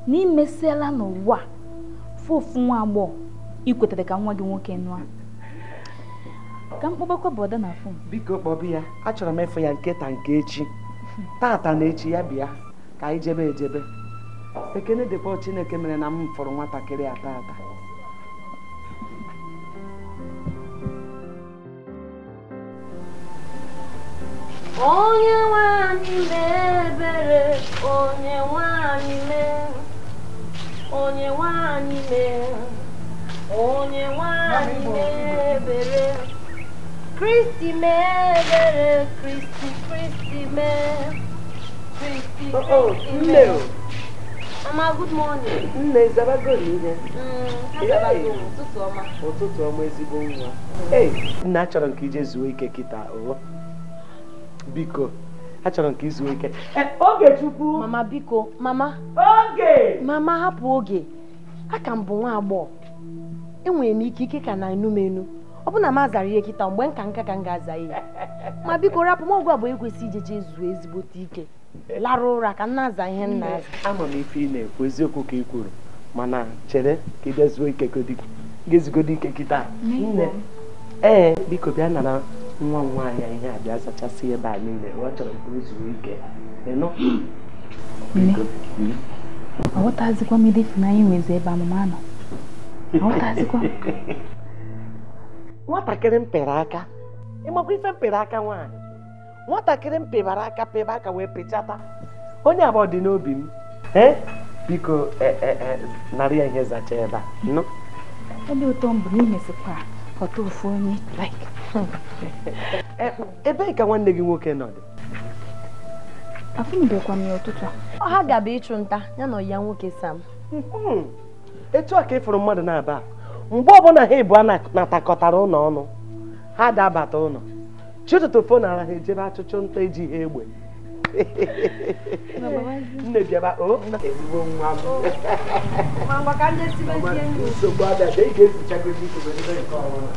n'imesiela n'ụwa fụfụ nwa agbọghọ ikwetara ka nwa gị nwoke nụa. Ka m kpọbakwa bọda na fon. Biko kpọbi ya, achọrọ m ịfụ ya nketa nke echi. Tata na echi ya bịa ka anyị jebe ejebe. Ekene dịkwa Chineke mere na m fụrụ nwatakịrị a tata. Onye nwanyị mebere, onye nwanyị mee, onye nwanyị mee, onye nwanyị mebere, Kristi mebere, Kristi mee, Kristi mee. Mama, good morning. Nne, zabago niile. Ụtụtụ ọma ezigbo nwa. Nne, achọrọ nke ije zuo ike kịta. Biko, achọrọ nke izuo ike. Ogechukwu. Mama, biko, mama. Oge. Mama, hapụ oge. Aka m bụ nwa agbọghọ. Enwere m ike ka na enu m enu. Ọ bụ na m azara ihe kịta mgbe nka ka m ga-aza ihe. Ma biko rapụ m ọgwụ abụọ ekwesị ijeje zuo ezigbote ike. Lara ụra ka m na-aza ihe nna aza. Ama m ife ị na-ekwu eziokwu ka ị kwuru mana chere ka ị bịa zuo ike ga-ezugodo ike kịta. Nne, biko bịa nara nwa m nwaanyị ihe a bịa zachasị ebe a niile. Ọ chọrọ ka o zuo ike. Aghọtazikwa m idefu na anyị nwezi ebe amụma nọ. Aghọtazikwa m. Nwatakịrị m pere aka. Ịmakwa ife m pere aka nwaanyị. Nwatakịrị m pebara aka pebe aka wee pechata. Onye abụọ dị n'obi m. biko narị ya ihe zacha ebe a nọ ebe ụtọ mbụ n'imesikwa ọtọ ofu onye like ebe ka nwanne gị nwoke nọ dị afụnubekwa m ya ụtụtụ ọ ha gaba ịchụ nta ya na ya nwoke Sam etu a ka ịfụrụ mmadụ na-aba mgbe ọbụla ha ịbụọ natakọtara ụlọ ọnụ ha dabata ụlọ chi ụtụtụ fon ara ha ejebe achụchụ nta eji ha egbe nne bịaba ezigbo nwa m nsogbu abịa ị ga-ezichagozi ebe nke ọnwa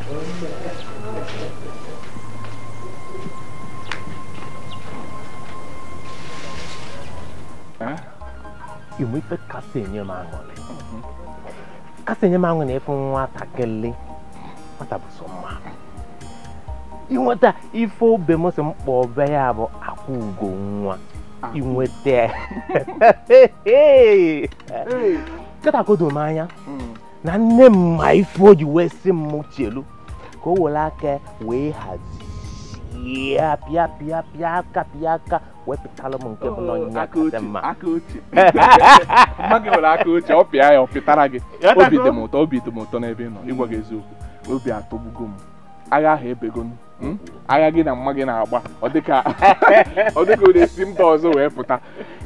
inwe ife kasị enye m aṅụrị kasị enye m aṅụrị ịfụ nwatakịrị nwata bụ sọ mma inweta ife obe m sị m kpọọ be ya bụ akwụ ugo nwa inweta kịta kodo m anya na nne m ma ife o ji wee sị m chelu ka o were aka wee hazie pịa aka wee pịtalụ m nke bụ n'ọnyịnya kasị mma mma gị nwere aka ochie ọ pịa ya ọ pịtara gị obi dị m ụtọ n'ebe ị nọ ịgwa gị eziokwu obi atọgbugo m agha ahụ ebego agha gị na mma gị na-agba ọ dịka ọ na-esi mba ọzọ wee pụta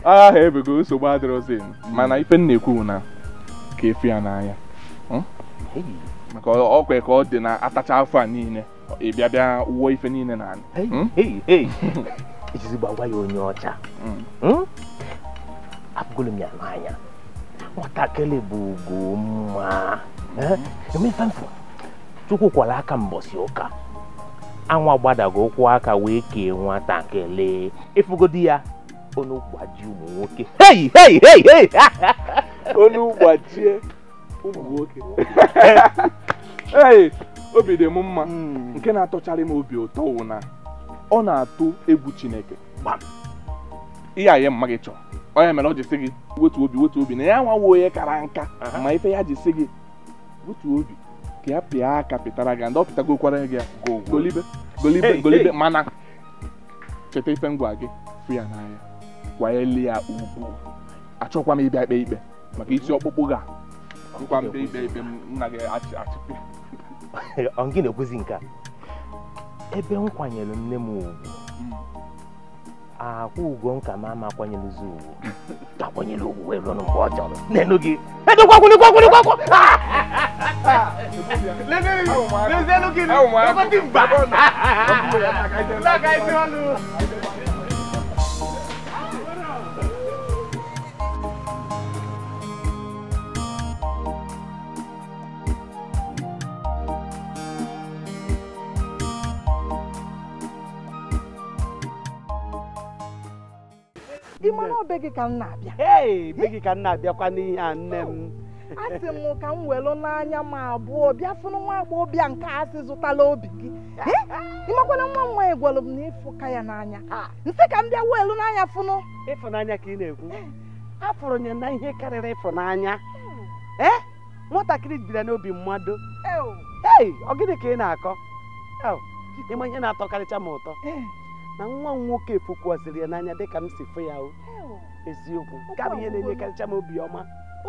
agha ahụ ebego nsogbu adịrọzi mana ife m na-ekwu na ka efu ya n'anya maka ọkwa ka ọ dị na atacha afọ a niile ị bịa wuo ife niile na ijizi gbagwa ya onye ọcha abụgolo m ya n'anya nwatakịrị bụ ugo mma emefe mfụ Chukwu kwara aka mbọsị ụka anwa gbadago ụkwụ aka wee kee nwatakịrị ifugodi ya onu gbaji ụmụ nwoke onu gbajie ụmụ nwoke obi dị m mma nke na-atọchara m obi ụtọ wụ na ọ na-atụ egwu Chineke ihe anyị mma gị chọrọ ọ ya mere ọ ji sị gị wetu obi na ya nwawo onye kara nka ma ife ya ji sị gị wetu obi ka ya pịa aka pịtara gị ndị ọ pịtagokwara gị ya golibe mana cheta ife ngwa gị fụ ya n'anya kwanyeli ya ugwu achọkwa m ịbịa ikpe maka isi ọkpụkpụ ga nkwa m ikpe nna gị achịpụ ọ gị na-ekwuzi nke a ebe m kwanyere nne m ugwu akwụ ugo nka m ama akwanyelụzi ugwu akwanyere ugwu wee rụọ mgbe ọ chọrọ n'elu gị ịmara obe gị ka m na-abịa be gị ka m na-abịakwa n'ihe a nne m asị m ka m welu n'anya ma abụọ bịa fụrụ nwa agbọghọbịa nke a sị zụtala obi gị ịmakwana nwa ya gwara m na ịfụka ya n'anya nsị ka m bịa welu n'anya fụnụ ịfụnanya ka ị na-ekwu afụrụ nye na ihe karịrị ịfụnanya nwatakịrị bịara n'obi mmadụ ọ gịnị ka ị na-akọ ịma ihe na-atọkarịcha m ụtọ na nwa m nwoke efukwasịrị ya n'anya dịka m si fụ ya eziokwu nke bụ ihe na-enyekarịcha m obiọma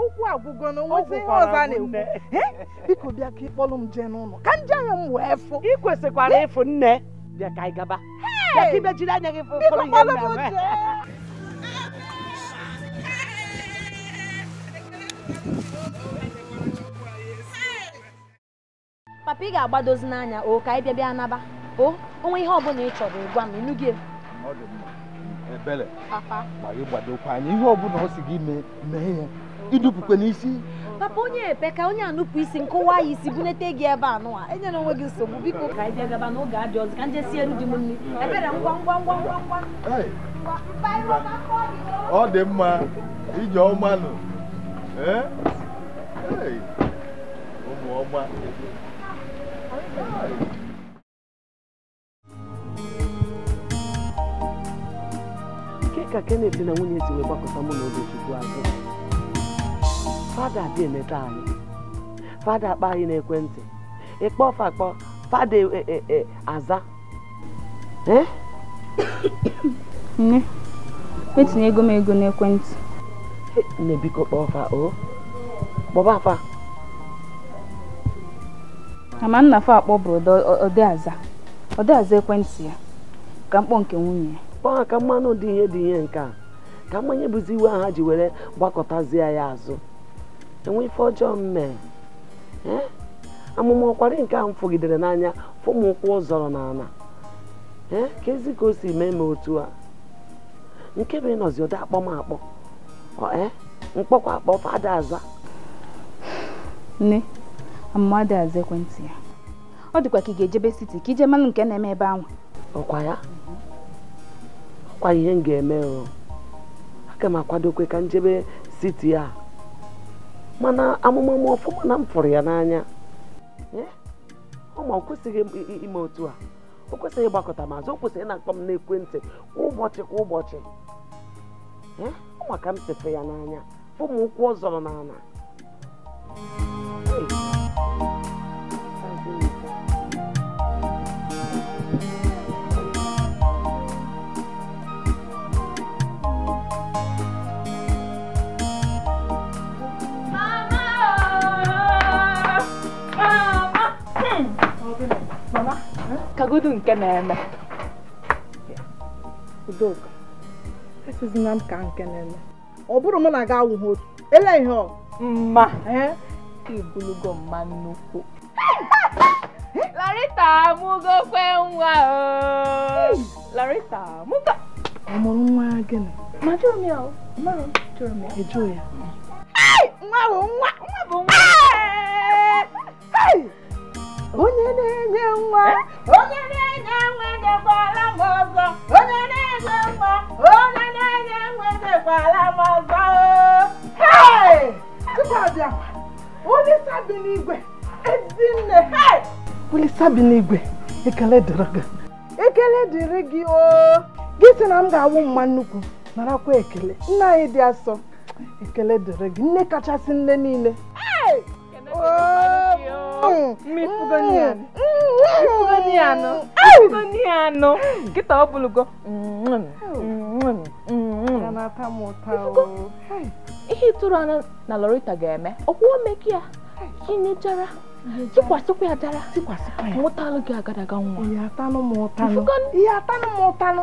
ụkwụ agwụgo na onwezi ihe ọzọ a na-ekwu biko bịa ka ịkpọrọ m jee n'ụlọ ka nje anya m wee fụ ị kwesịkwara ịfụ nne bịa ka anyị gaba bịa ka ibe jiri anya gị fụrụ ihe na-eme papa ị ga-agbadozi n'anya o ka anyị bịa naba o onwe ihe ọbụla ị chọrọ ịgwa m ịnụ gị ebele ma gị gbadokwa anyị ihe ọbụla ọ sị gị mee ya idupụkwa n'isi papa onye epe ka onye anụpụ isi nkụwa ya isi bunete gị ebe anụ a enyere onwe gị nsogbu biko ka anyị bịa gaba n'oge adị ọzọ ka nje siere di m nri ebere ngwa ọ dị mma ije ọma nụ ụmụ ọma ka Kenneth na nwunye si wee gbakọta mụ na Ogechukwu azụ fada abịa emeta anyị fada akpa anyị n'ekwentị ịkpọ fada aza nne etinyego m ego n'ekwentị nne biko kpọfa o kpọba afa ama nna fa akpọ brodo ọdịaza ekwentị ya ka mkpọ nke nwunye kpọọ ka mmanụ dị ihe nke a ka mmanye bụzi iwe ha ji were gbakọtazie ya azụ enwe ife ọjọọ mme amụma ọkwari nke a m fụgidere n'anya fụmụ ụkwụ ụzọrọ n'ala ka ezi ka o si mee ma otu a nke bụ ịnọzi ụdị akpọ m akpọ mkpọkwa akpọ fada aza nne amụmadị aza ekwentị ya ọ dịkwa ka ị ga-ejebe siti ka ije mmanụ nke na-eme ebe ahụ ọkwa ya ọkwa ihe m ga-eme o aka m akwadokwe ka njebe siti a mana amụma m ọfụma na m fụrụ ya n'anya ọ ma o kwesịghị ime otu a o kwesịghị ịgbakọta ma azụ o kwesịghị na-akpọ m n'ekwentị kwa ụbọchị ọ maka m sefe ya n'anya fụ m ụkwụ ọ zọrọ n'ala kagodu nke na-eme Udoka esizina m ka nke na-eme ọ bụrụ m na ga awụghị otu ele ihe ọ mma ibulugo mma nnukwu Larita mugokwe nwa o Larita muga ọmụrụ nwa gịnị ma jụrụ m ya o mara jụrụ m ya eju ya nwa bụ nwa onye na-enye nwa nyekwala m ọzọ onye na-enye nwa nyekwala m ọzọ tupu abịa Olisa bi n'igwe ezinne Olisa bi n'igwe ekele dịrị gị o gị sị na m ga-awụ mma nnukwu narakwa ekele nna anyị dị asọ ekele dịrị gị nne kachasị nne niile Ifugoniano kita ọ bụlụgo ihe ịtụrụ anya na Lorita ga-eme ọkwụ omeki ya inechara tikwasịkwa ya dara mụtalụ gị agadaga nwa ihe atanụ m ụtanụ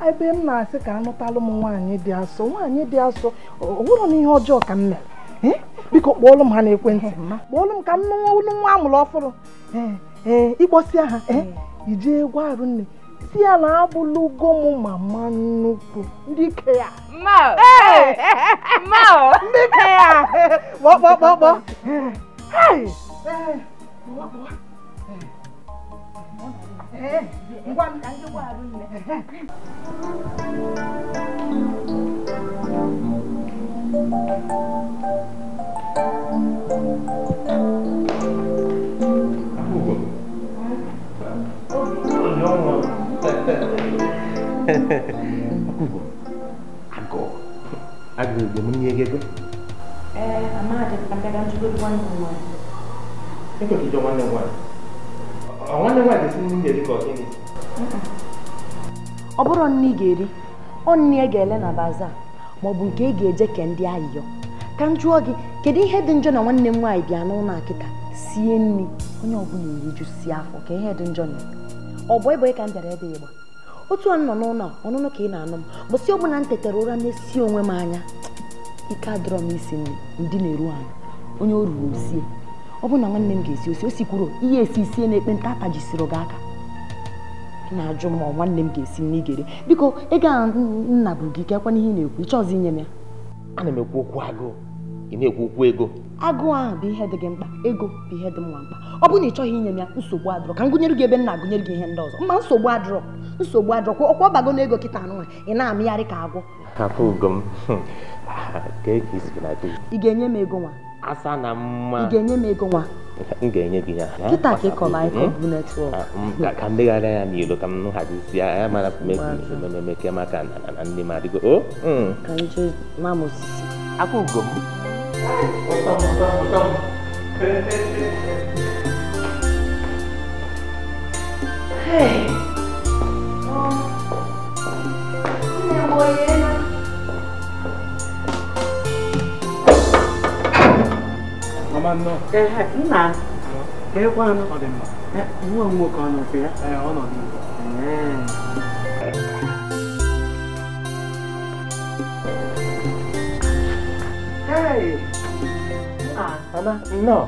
ebe m na-asị ka anụtalụ m nwaanyị dị asọ ọ bụrụ na ihe ọjọọ ka m mere biko kpọọlụ m ha n'ekwentị kpọọlụ m ka m nụ nwa amụrụ ọfụrụ ịkpọsịa ha ije gwa arụ nne si ya na abụlụgo m mama nnukwu ndị ike ya ndị ike ya kpọkpọkpọkpọ ngwa m ka ndị gwa arụ nne Agụ menye gego. Amade kamera njugo one. Eko kijo one. One dị si ndị eri ka ọ gịnị? Ọ bụrụ nni ga-eri, ọ nni ga-ele na baza ma ọ bụ nke ga-eje ke ndị ayịyọ. Ka m jụọ gị, kedu ihe dị njọ na nwanne m nwaanyị bịa n'ụlọ akịka sie nri onye ọbụla eriju si afọ ka ihe dị njọ na ọ bụ ebe ka m bịara ebe ịgba otu ọnụ nọ n'ụlọ ọnụnụ ka ị na-anụ m bụsị ọbụla m tetere ụra na-esi onwe m anya ike adịrọ m isi nri ndị na-eru ala onye o ruru osie ọ bụ na nwanne m ga-esi osi o sikwuru ihe esi sie na-ekpe nta atajisiri gị aka na-ajụ m nwanne m ga-esi nri gere biko ịga nna bụ gị kekwa n'ihe na-ekwu ịchọzi inye m ya ana m ekwu okwu agụụ ị na-ekwu okwu ego agụụ ahụ bụ ihe dị gị mkpa ego bụ ihe dị m nwa mkpa ọ bụrụ na ị chọghị inye m ya nsogbu adịrọ ka m gụnyere gị ebe m na-agụnyere gị ihe ndị ọzọ mma nsogbu adịrọ ọkwa ọbago n'ego kịta anụ ị na-amịgharị ka agwụ Ugo m ka isi na ị ga-enye m ego nwa asa na mma ị ga-enye m ego nwa m ga-enye gị ya kịta ka ị kọba ịkọ bụ netwọk ka m legharịa ya n'ilo ka m hazizie ya mara mmeke maka na ndị m adịgo o ka nje mamụsisi aka ugo m Mama no. Nna. Kekwanụ. Ọ dị mma. Nwa nwoke ọ nọ ya? Ọ nọ n'Igbo. Hey. Mama, no.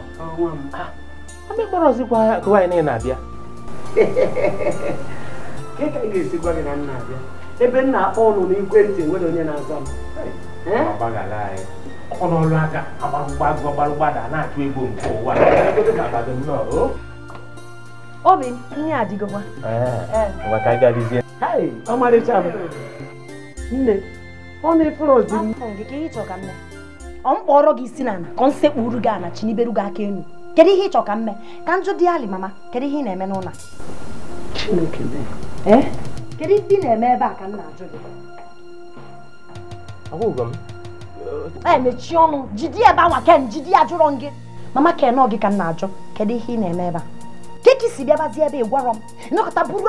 Ame kpọrọ ọzịkwa ka anyị na-abịa. Keka ị ga-esikwa gị na nna abịa. Ebe nna akpọ ọnụ n'ekwentị nwere onye na-aza m. Ọgbagala anyị. Ọ n'ọrụ aka agbagbada na-achụ ego nke ụwa. Obi, nne adịgokwa. Ngwa ka anyị galizie. Ọmarịcha m. Nne, ọ na-efere ọzi m. Gị ka ihe ịchọ ka mme. Ọ mkpọrọ gị isi n'ala ka ọ sekpuru gị ana chiniberu gị aka enu. Kedu ihe ịchọ ka mme? Ka njụ dị ali mama, kedu ihe ị na-eme n'ụlọ? Chineke mee. Kedu ihe ị na-eme ebe a ka m na-ajụ gị? Ọgwụgwọ m. Mechie ọnụ, jidi ebe anwa Ken, jidi ya jụrọ gị. Mama Ken ọ gị ka m na-ajụ, kedu ihe ị na-eme ebe a? Ka isi bịabazi ebe ị gwara m, ịnọkọta buru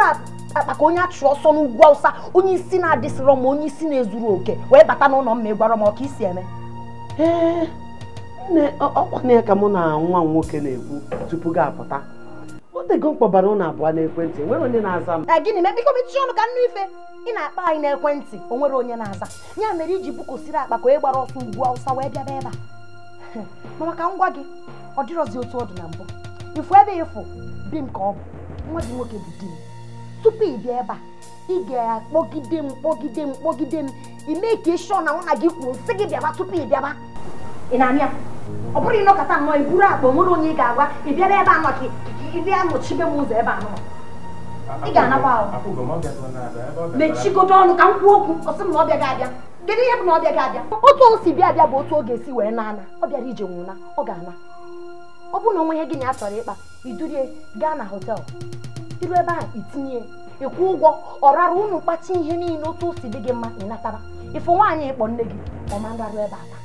akpa ka onye achụ ọsọ n'ugwu Awụsa, onye isi na-adịsịrọ m, onye isi na-ezuru oke, wee bata n'ụlọ m ma ị gwara m ọ ka isi eme. Nne, ọkwa na ya ka mụ na nwa m nwoke na-ekwu tupu gị apụta. O tego mkpọbara ụnụ abụọ n'ekwentị, nwere onye na-aza m. Gịnị mee biko mechie ọnụ ka nnu ife? Ị na-akpa anyị n'ekwentị, o nwere onye na-aza. Ya mere iji bukosiri akpa ka onye gbara ọsọ ugwu Awụsa wee bịaba ebe a. Mama ka m gwa gị, ọ dịrọzi otu ọ dị na mbụ. Ifu ebe ịfụ di m ka ọ bụ, nwa gị nwoke bụ di m. Tupu ị bịa ebe a, ị ga-akpọgide m, ime ka ịshọ na nwa gị kwuru nsị gị bịaba tupu ị bịaba. Ị na-anya? Ọ bụrụ ịnọkọta nnọọ iburu akpa onwere onye ị ga-agwa ị bịara ebe anọ ka ị bịa nọchibe m ụzọ ebe anọ. Ị ga-anakwa ahụ. Mechigodo ọnụ ka m kwuo okwu, ọ sị m na ọ bịaghị abịa. Kedu ihe bụ na ọ bịaghị abịa? Otu o si bịa abịa bụ otu ọ ga-esi wee na-ana. Ọ bịara ije nwụna, ọ ga-ana. Ọ bụrụ na onwe ihe gị na ya chọrọ ịkpa, idurie gaa na họteelụ. Iru ebe a itinye, ịkwụ ụgwọ, ọ rara unu kpachi ihe niile otu o si dị gị mma ịnatara. Ịfụ nwaanyị ịkpọ nne gị, ọ ma ndarụ ebe a taa.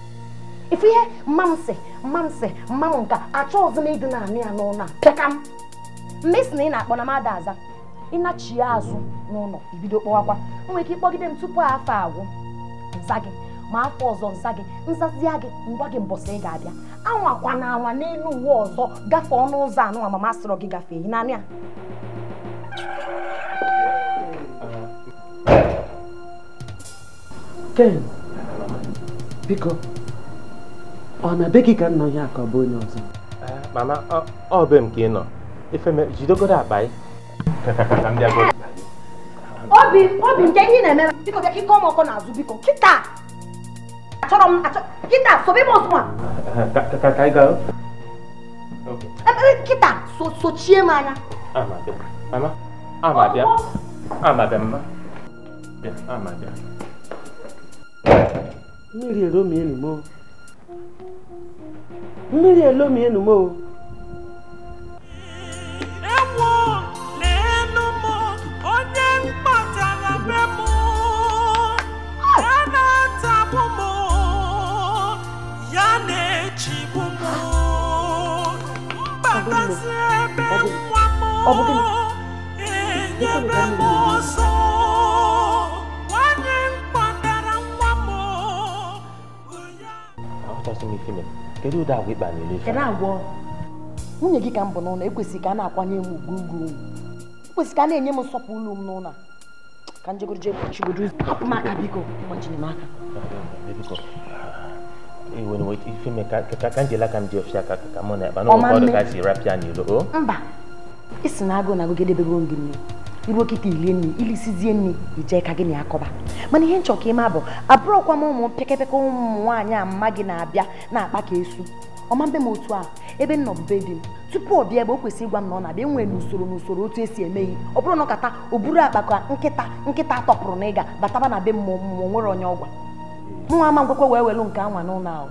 Ife ihe mma m nka achọ ọzọ m ịdị na-anụ ya n'ụlọ a pịaka m. Mgbe isi na ị na-akpọ na m ada aza, ịnachi ya azụ n'ụlọ ibido kpọwakwa. O nwere ike ịkpọgide m tupu afọ agwụ nza gị, ma afọ ọzọ nza gị, nzazia gị ngwa gị mbọsị ị ga-abịa. Anwakwa na anwa n'elu uwe ọzọ gafee ọnụ ụzọ anụnwa mama sịrọ gị gafee ị na-anụ ya. Ken, biko, ọ na be gị ka nọ ya ka ọ bụ onye ọzọ? Mama, ọ be m ka ị nọ. Ifeme, jidogodo akpa anyị. Ka m bịago. Obi nke ihe na-eme biko bịa kịkọ m ọkọ n'azụ biko kịta achọrọ m kịta sobe m ọzọ Ka anyị gaa. Kịta sochie m anya. Mama, amabịa mma. Amabịa. Mmiri elomi enu mo. Kedu ụdị agwa ịkpa n'ile? Kedu agwọ? Nwunye gị ka m bụ n'ụlọ, ekwesịghị ka a na-akwanye m ugwu ugwu. Ekwesịghị ka a na-enye m nsọpụrụ m n'ụlọ. Ka njegoro jee kpuchigodo hapụ m aka biko, gbajiri m aka. Ifeme ka njela ka m ji ofia ka mụ na ebe n'ụfọdụ ka si rapịa n'ilo. Mba, isi na agụ na agụgedebego gị nne. Iru okike ilie nri, ilisizie nri, ije ka gị na akọba. Mana ihe nchọ ka ịma bụ abụrụkwa m ụmụ pekepeke ụmụ nwaanyị a mma gị na-abịa na-akpa ka esu. Ọma mbe m otu a ebe m nọ bụ bebi m tupu ọ bịa ebe o kwesịrị ịgwa m na ọ na-abịa enwere n'usoro otu esi eme ihe. Ọ bụrụ na ọkata o buru akpa ka nkịta tọpụrụ na ịga bataba na be m ma nwere onye ọgwa nwa ama ngwekwe wee welu nke anwa n'ụlọ ahụ.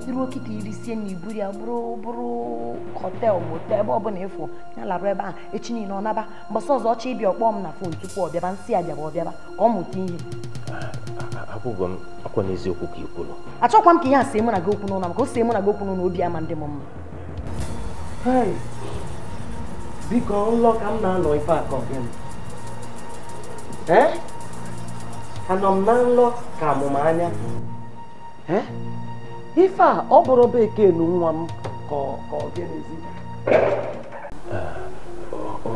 Iru okike irisie na iburu ya bụrụ họteelụ motel ebe ọ bụla ịfụ ya larụ ebe a echi niile ọ naba mbọsị ọzọ ọcha ịbịa ọkpọ m na fon tupu ọ bịaba nsị ya bịaba ọ bịaba ka ọ mụta ihe. Akwụgwọ m akwa n'eziokwu ka ị kwuru. Achọkwa m ka ihe a see mụ na gị okwu n'ụlọ maka o see mụ na gị okwu n'ụlọ obi ama ndị m mma. Biko ụlọ ka m na-anọ ife akọ gị anọ m na nlọ ka amụma anya ife a ọ bụrụ bekee nu nwa m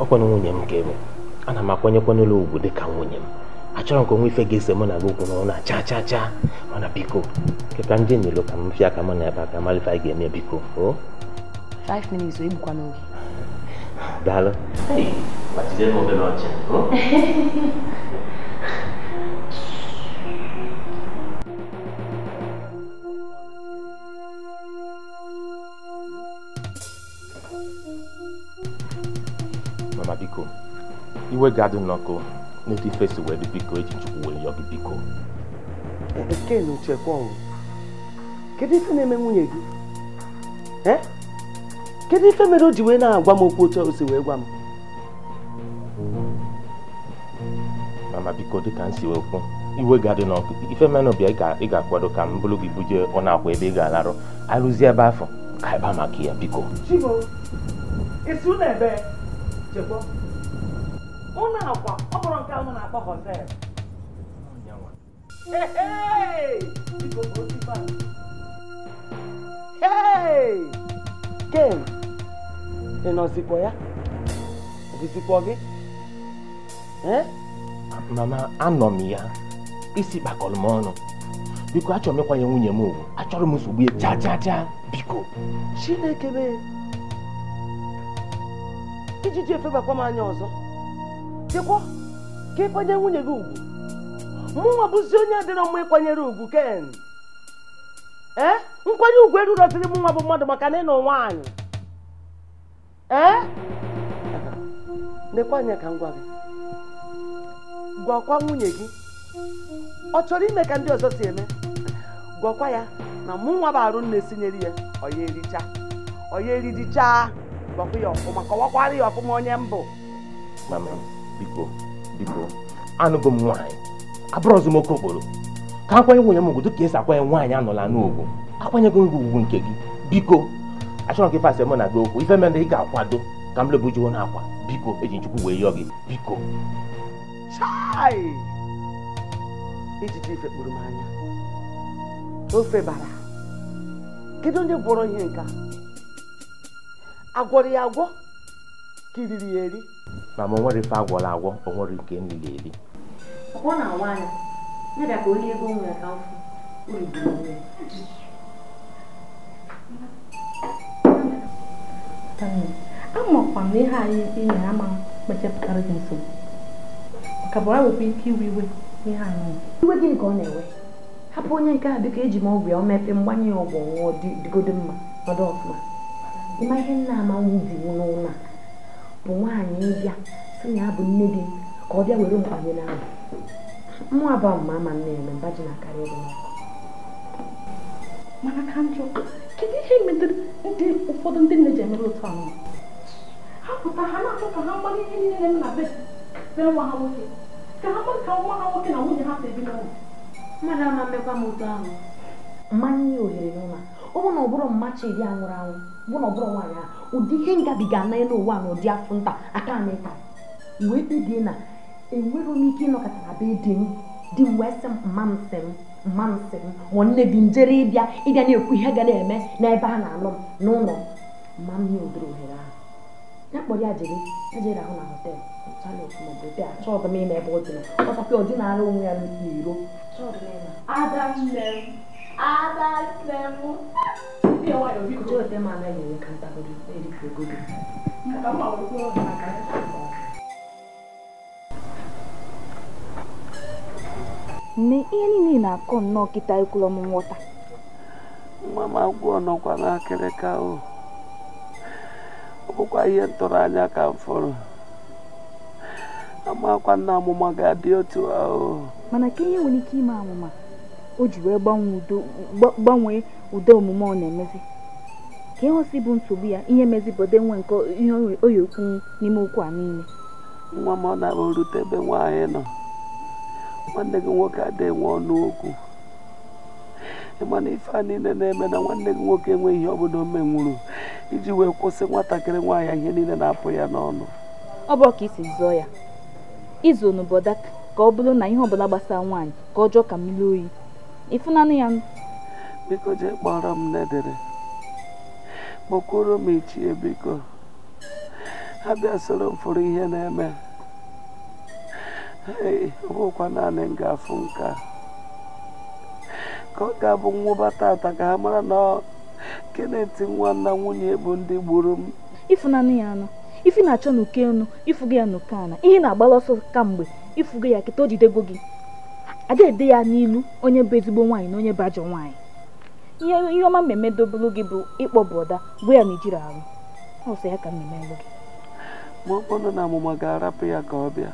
ọkwanụ nwunye m ka ebe ana m akwanyekwanụlọ ugwu dị ka nwunye m achọrọ m ka onwe ife ga-ese mụ na gị okwu na ọ na-acha cha cha mana biko ka m jee n'ilo ka m fịa ka mụ na ebe aka malife anyị ga-eme biko 5 minutes o igbukwa n'oge daalụ gbachide m obere ọcha mama biko iwe ga-adị n'ọkụ n'etu ife si wee dị biko eji chukwu wee yọ gị biko Ken chekwa ọnwụ kedu ife na-eme nwunye gị kedu ife mere o ji wee na-agwa m okwu otu o si wee gwa m mama biko dịka m si wee kwu iwe ga-adị n'ọkụ ife menụ bịa ị ga-akwado ka m bụrụ gị buje ọ na-akwa ebe ị ga-alarụ arụzie ebe afọ ka ebe maka ya biko Isu na-ebe chekwa ụlọ akwa ọ bụrụ nke ahụ na-akpọ hotel Ken ị nọzikwa ya dịzikwa gị mama anọ m ya isi kpakọrọ m ọnụ biko achọrọ m ịkwanye nwunye m ugwu achọrọ m nsogbu cha cha cha biko Chineke mee ijiji efebakwa m anya ọzọ chekwa ka ịkwanye nwunye gị ugwu mụnwa bụzi onye adịrọ mma ịkwanyere ugwu Ken nkwanye ugwu eruroziri mụnwa bụ mmadụ maka na ịnọ nwaanyị nekwa anya ka m gwa gị gwakwa nwunye gị ọ chọrọ ime ka ndị ọzọ si eme gwakwa ya na mụnwa bụ arụ nne sinyere ya ọ ya eridicha gwakwa ya ọfụma kọwakwara ya ọfụma onye mbụ mama biko anụgo m nwaanyị abụrụzi m oke okporo ka akwanye nwunye m ugwu dịka esi akwanye nwaanyị anọla n'ugwu akwanyego ngị ugwu nke gị biko achọrọ m ka ife asị mụ na gị okwu ife mere ị ga-akwado ka m lebujuo n'akwa biko eji nchukwu wee yọọ gị biko chai ijiji ife kpuru m anya ofe bara kedu onye gwọrọ ihe nka agwọrọ ya agwọ ka iriri ya eri mama onwere ife agwọrọ agwọ onwere nke nlili eri ọ na-awa anya ya ka onye ego nwere ka mfu uru buru amakwa m na ihe anyị inye ama mechepụtara gị nsogbu maka bụ ha nwekwa ike iwe iwe ihe anyị iwe gịnị ka ọ na-ewe hapụ onye nke a biko eji m ọgwụ ya o mepe mgbanye ya ọgwụ nwụọ dịgodo mma ọdụ ọfụma ịma ihe nna amanwụ dị n'ụlọ bụ nwaanyị ịbịa si na ya bụ nne gị ka ọ bịa were mkpanye n'abụ mmụ abụọ mma ama nne eme mba ji na-akarị ebe mana ka njọ kedu ihe metere ndị ụfọdụ ndị nne ji emere otu anụ ha pụta ha na-achọ ka ha mara ihe niile m na be nwa ha nwoke ka ha mara ka nwa ha nwoke na nwunye ha si ebi n'ụlọ mmadụ ama mmekwa m otu ahụ mmanya ihe ohere n'ụlọ ọ bụ na ọ bụrụ mmachi iri anwụrụ anwụ bụ na ọ bụrụ nwaanyị ahụ ụdị ihe ngabiga na elu ụwa na ụdị afọ nta aka na ịta wee kpebie na enwere m ike ịnọkọta na be di m wee sị mma m sị m nwanne dị njere ịbịa na-ekwu ihe ga na-eme n'ebe a na-alụ m n'ụlọ mma m ihe odoro ohere ahụ ya kpọrọ ya jere ahụ na họtel chalet maọbụ ebe a chọọ m ịma ebe ọ dị na ọtapị ọdịnala onwe ya n'iro ada nne m ma anaghị enwe ka ntagodo erifegodo nne ihe niile na-akọ nnọọ kịta ekwula m nghọta nwa m agwọ nọkwa n'akịrịka ọ bụkwa ihe ntụrụ anya ka m fọrọ amakwa nna amụma ga-adị otu ahụ mana ka ihe nwere ike ime amụma o ji wee gbanwee ụdị omume ọ na-emezi ka ịhụsị bụ nsogbu ya ihe mezibode nwe nke ihe oyi okwu n'ime okwu a niile nwa m ọ na-abụ rute ebe nwaanyị nọ nwanne gị nwoke adịghị enwe ọnụ okwu ịma na ife a niile na-eme na nwanne gị nwoke enweghị ihe ọbụla o menwuru iji wee kwụsị nwatakịrị nwaanyị ihe niile na-apụ ya n'ọnụ ọ bụ ka isi zụọ ya izo n'obodo ka ọ bụrụ na ihe ọbụla gbasara nwaanyị ka ọ jụọ ka mmiri oyi ịfụnanụ ya biko jee kpọrọ m Nedere kpọkọrọ m ichie biko ha bịa soro m fụrụ ihe na-eme ọ bụkwa naanị m ga-afụ nke a ka ọ ga-abụ nwụba tata ka ha mara na Kenneth nwanna nwunye bụ ndị gburu m. Ịfụnanụ ya anụ ifi na-achọ n'uke enu ifugo ya n'uke ana ihe na-agbala ọsọ kamgbe ifugo ya kịta o jidego gị ada ede ya n'ilu onye bụ ezigbo nwaanyị na onye bụ ajọ nwaanyị ihe ọma mmemme dobulu gị bụ ịkpọ brọda bụ ya na ijiri arụ ọsọ ya ka mmemme elu gị ma ọ bụrụ na amụma ga-arapụ ya ka ọ bịa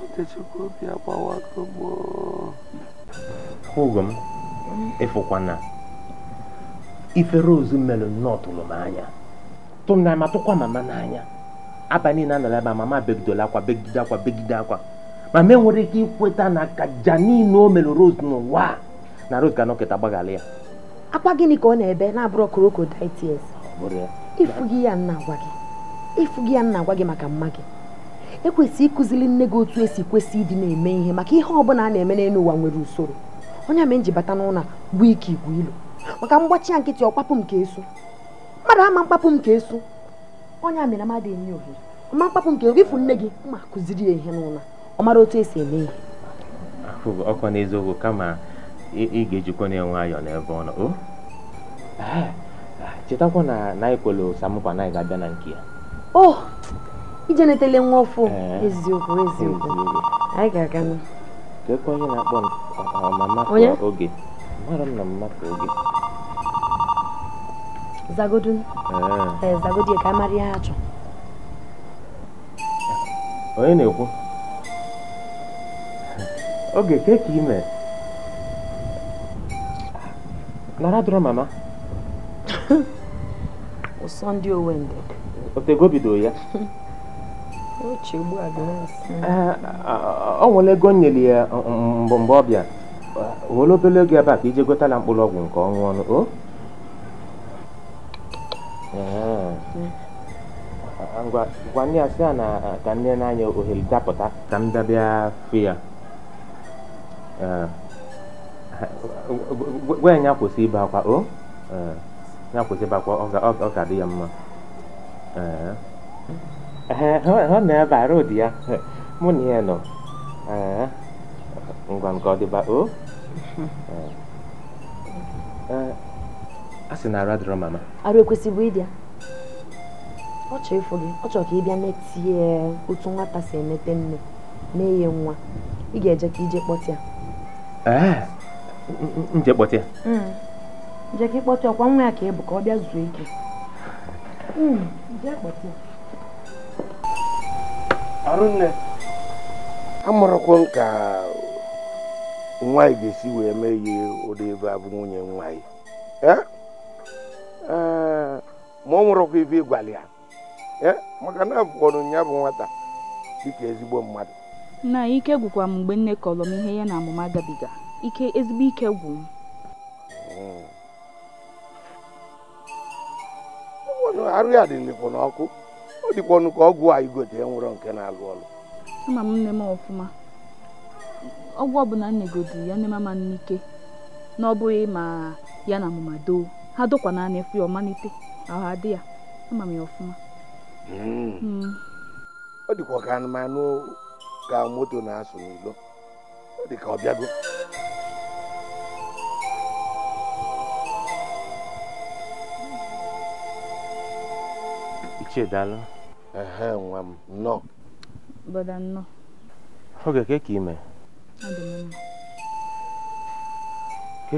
Uchechukwu obi agbawago m Ogo m ịfụkwana ife Rose melụ nnọọ tụrụ m anya tụm na amatụkwa mama n'anya abalị na anọrọ ebe mama begidola akwa begide akwa mama enwere ike ikweta na ka Janine o melụ Rose n'ụwa na Rose ga-anọkịta gbaghara ya akwa gịnị ka ọ na-ebe na-abụrụ crocodile tears ifugi ya nna agwa gị maka mma gị ekwesị ịkụziri nne gị otu esi kwesị ịdị na-eme ihe maka ihe ọbụla a na-eme n'elu ụwa nwere usoro onye ame nji bata n'ụlọ bụ ike igwe ilu maka mgbachi ya nkịtị ọkpapụ m ka esu mmadụ ama mkpapụ m ka esu onye amịna mmadụ enye ohere ọma mkpapụ m ka efu nne gị ma kụziri ya ihe n'ụlọ ọ mara otu esi eme ihe ọkọ n'eziokwu kama ị ga-ejikwa na nwayọọ n'ebe ọ nọ chetakwa na anyị kwelu samụkwa na anyị ga-abịa na nke ya ije netele nwa ọfụ eziokwu anyị ga-aga nụ kekwa onye na-akpọ mama kwa oge mara m na mama kwa oge zagodu zagodi ka mara ya achọ onye na-ekwu oge keke ime nara dụrụ mama ụsọ ndị owende otego bido ya ọ nwere ego nyere ya mgbe ọ bịa were obere ego ebe a ka ije gotala mkpụrụ ọgwụ nke ọnwụ ọnụ gwa nne ya sị ya na ka nne n'anya ohere dapụta ka m dabịa fe ya gwa ya kwụsị ibe akwa ya kwụsị ibe akwa ọ ga-adị ya mma ọ na-ebe arụ dị ya mụ na ya nọ ngwa nke ọ dịba a sị na arụ adịrọ mama arụ ekwesịbụ ịdị ya ọ chọrọ ịfụ gị ọ chọrọ ka ị bịa netie otu nwata si enete nne na-enye nwa ị ga-eje ka ije kpọtịa nje kpọtịa nje ka ịkpọtịa ọkwa nwa ya ka ị bụ ka ọ bịa zuo ike nje kpọtịa Arụnne amụrụkwa ka nwaanyị ga-esi wee mee ihe ụdị ebe abụ nwunye nwaanyị ma ọ nwụrụkwa ibe ịgwali ya maka na abụkwanụ ya bụ nwata dịka ezigbo mmadụ na ike gwụkwa m mgbe nne kọrọ m ihe ya na amụma gabiga ezigbo ike gwụ m arụ ya dịlikwa n'ọkụ ọ dịkwanụ ka ọgwụ anyị gote nwụrụ nke na-alụ ọlụ ama m nne m ọfụma ọgwụ ọbụla nnegodu ya nne mama n'ike na ọ bụghị ma ya na amụma doo ha dokwa na na-efu ya ọmalite ahụ adị ya ama m ya ọfụma ọ dịkwa ka anụmanụ ka moto na-asụ n'ilo ọ dị ka ọ bịago ichedalụ nwa m nnọọ bọda nnọọ oge ka ime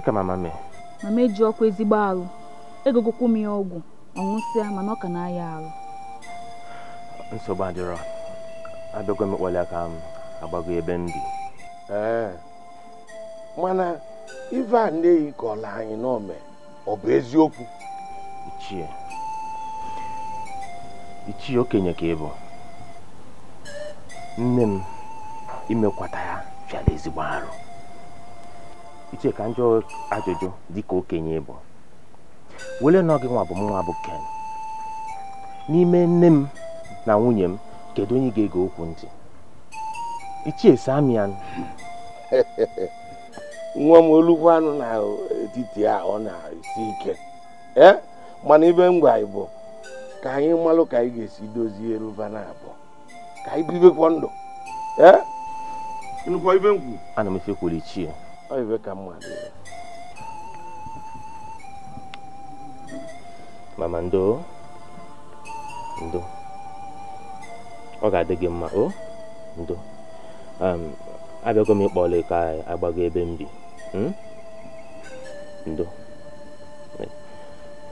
ka mama mee mama eji ọkwa ezigbo alụ egogokwu m ya ọgwụ ọṅụsịa mana ọ ka na-aya alụ nsogbu adịrọ abịago m kpọlịa ka m agbago ebe m bi mana ife a nne ka ọla anyị n'ome ọ bụ eziokwu ichie okenye ka ị bụ nne m imekwata ya fịara ezigbo arụ ichie ka njọ ajụjụ dịka okenye bụ wele na gị nwa bụ nwa bụ Ken n'ime nne m na nwunye m kedu onye ga-ege okwu ntị ichie Samian nwa m olukwu anụ na etiti a ọ na-esi ike mana ibe ngwa bụ ka anyị malụ ka anyị ga-esi dozie eluva na abụọ ka anyị bibekwa ndụ nnukwu ibe nkwu ana m efekwuru ichie ọ ibe ka mma dị mama ndo ọ ga-adị gị mma o ndo abịago m ịkpọle ka agbago ebe m bi ndo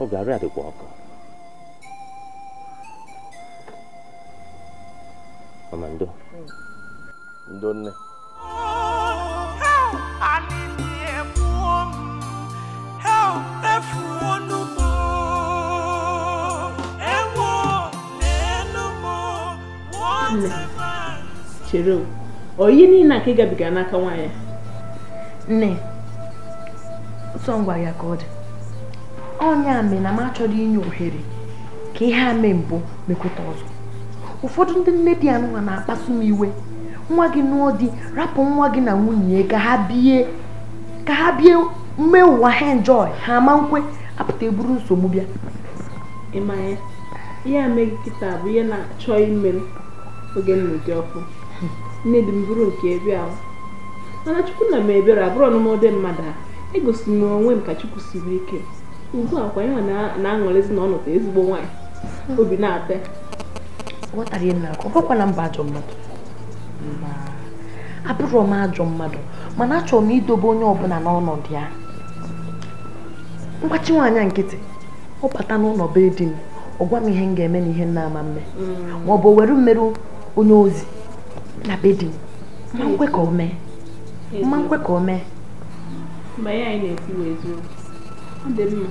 ọ ga-arụ adịkwa ọkụ mama ndo nne chere o ihe niile a ka ị gabiga n'aka nwaanyị nne ụtọ ngwa ya ka ọ dị ọnya mee na m achọghị inye ohere ka ihe a mee mbụ mekweta ọzọ ụfọdụ ndị nne di anụnwa na-akpasu m iwe nwa gị nụọ di rapụ nwa gị na nwunye ka ha bie mee ụwa ha enjoy ha ama nkwe apụta eburu nsogbu bịa ịma ya ihe a meghị kịta bụ ihe na-achọ imere oge nnụdị ọkụ nne dị m bụrụ nke ebe ahụ mana chukwu na m ebere abụrụ ọnụmọdụ mmadụ a egosi m onwe m ka chukwu siri ike ugbu a kwa ihe na-aṅụrịzi na ọnọdụ ezigbo nwaanyị obi na-atọ ghọtara ihe na ọ bụkwa na mba ajọ mmadụ abụrụ m ajọ mmadụ mana achọrọ m idobe onye ọbụla n'ọnọdụ ya mgbachi nwaanyị nkịtị ọ bata n'ụlọ be di m ọ gwa m ihe m ga-eme na ihe m na-ama mme ma ọ bụ were mmerụ onye ozi na be di m mma nkwe ka o mee mgbe ya anyị na-ekwu eziokwu ọ dị mma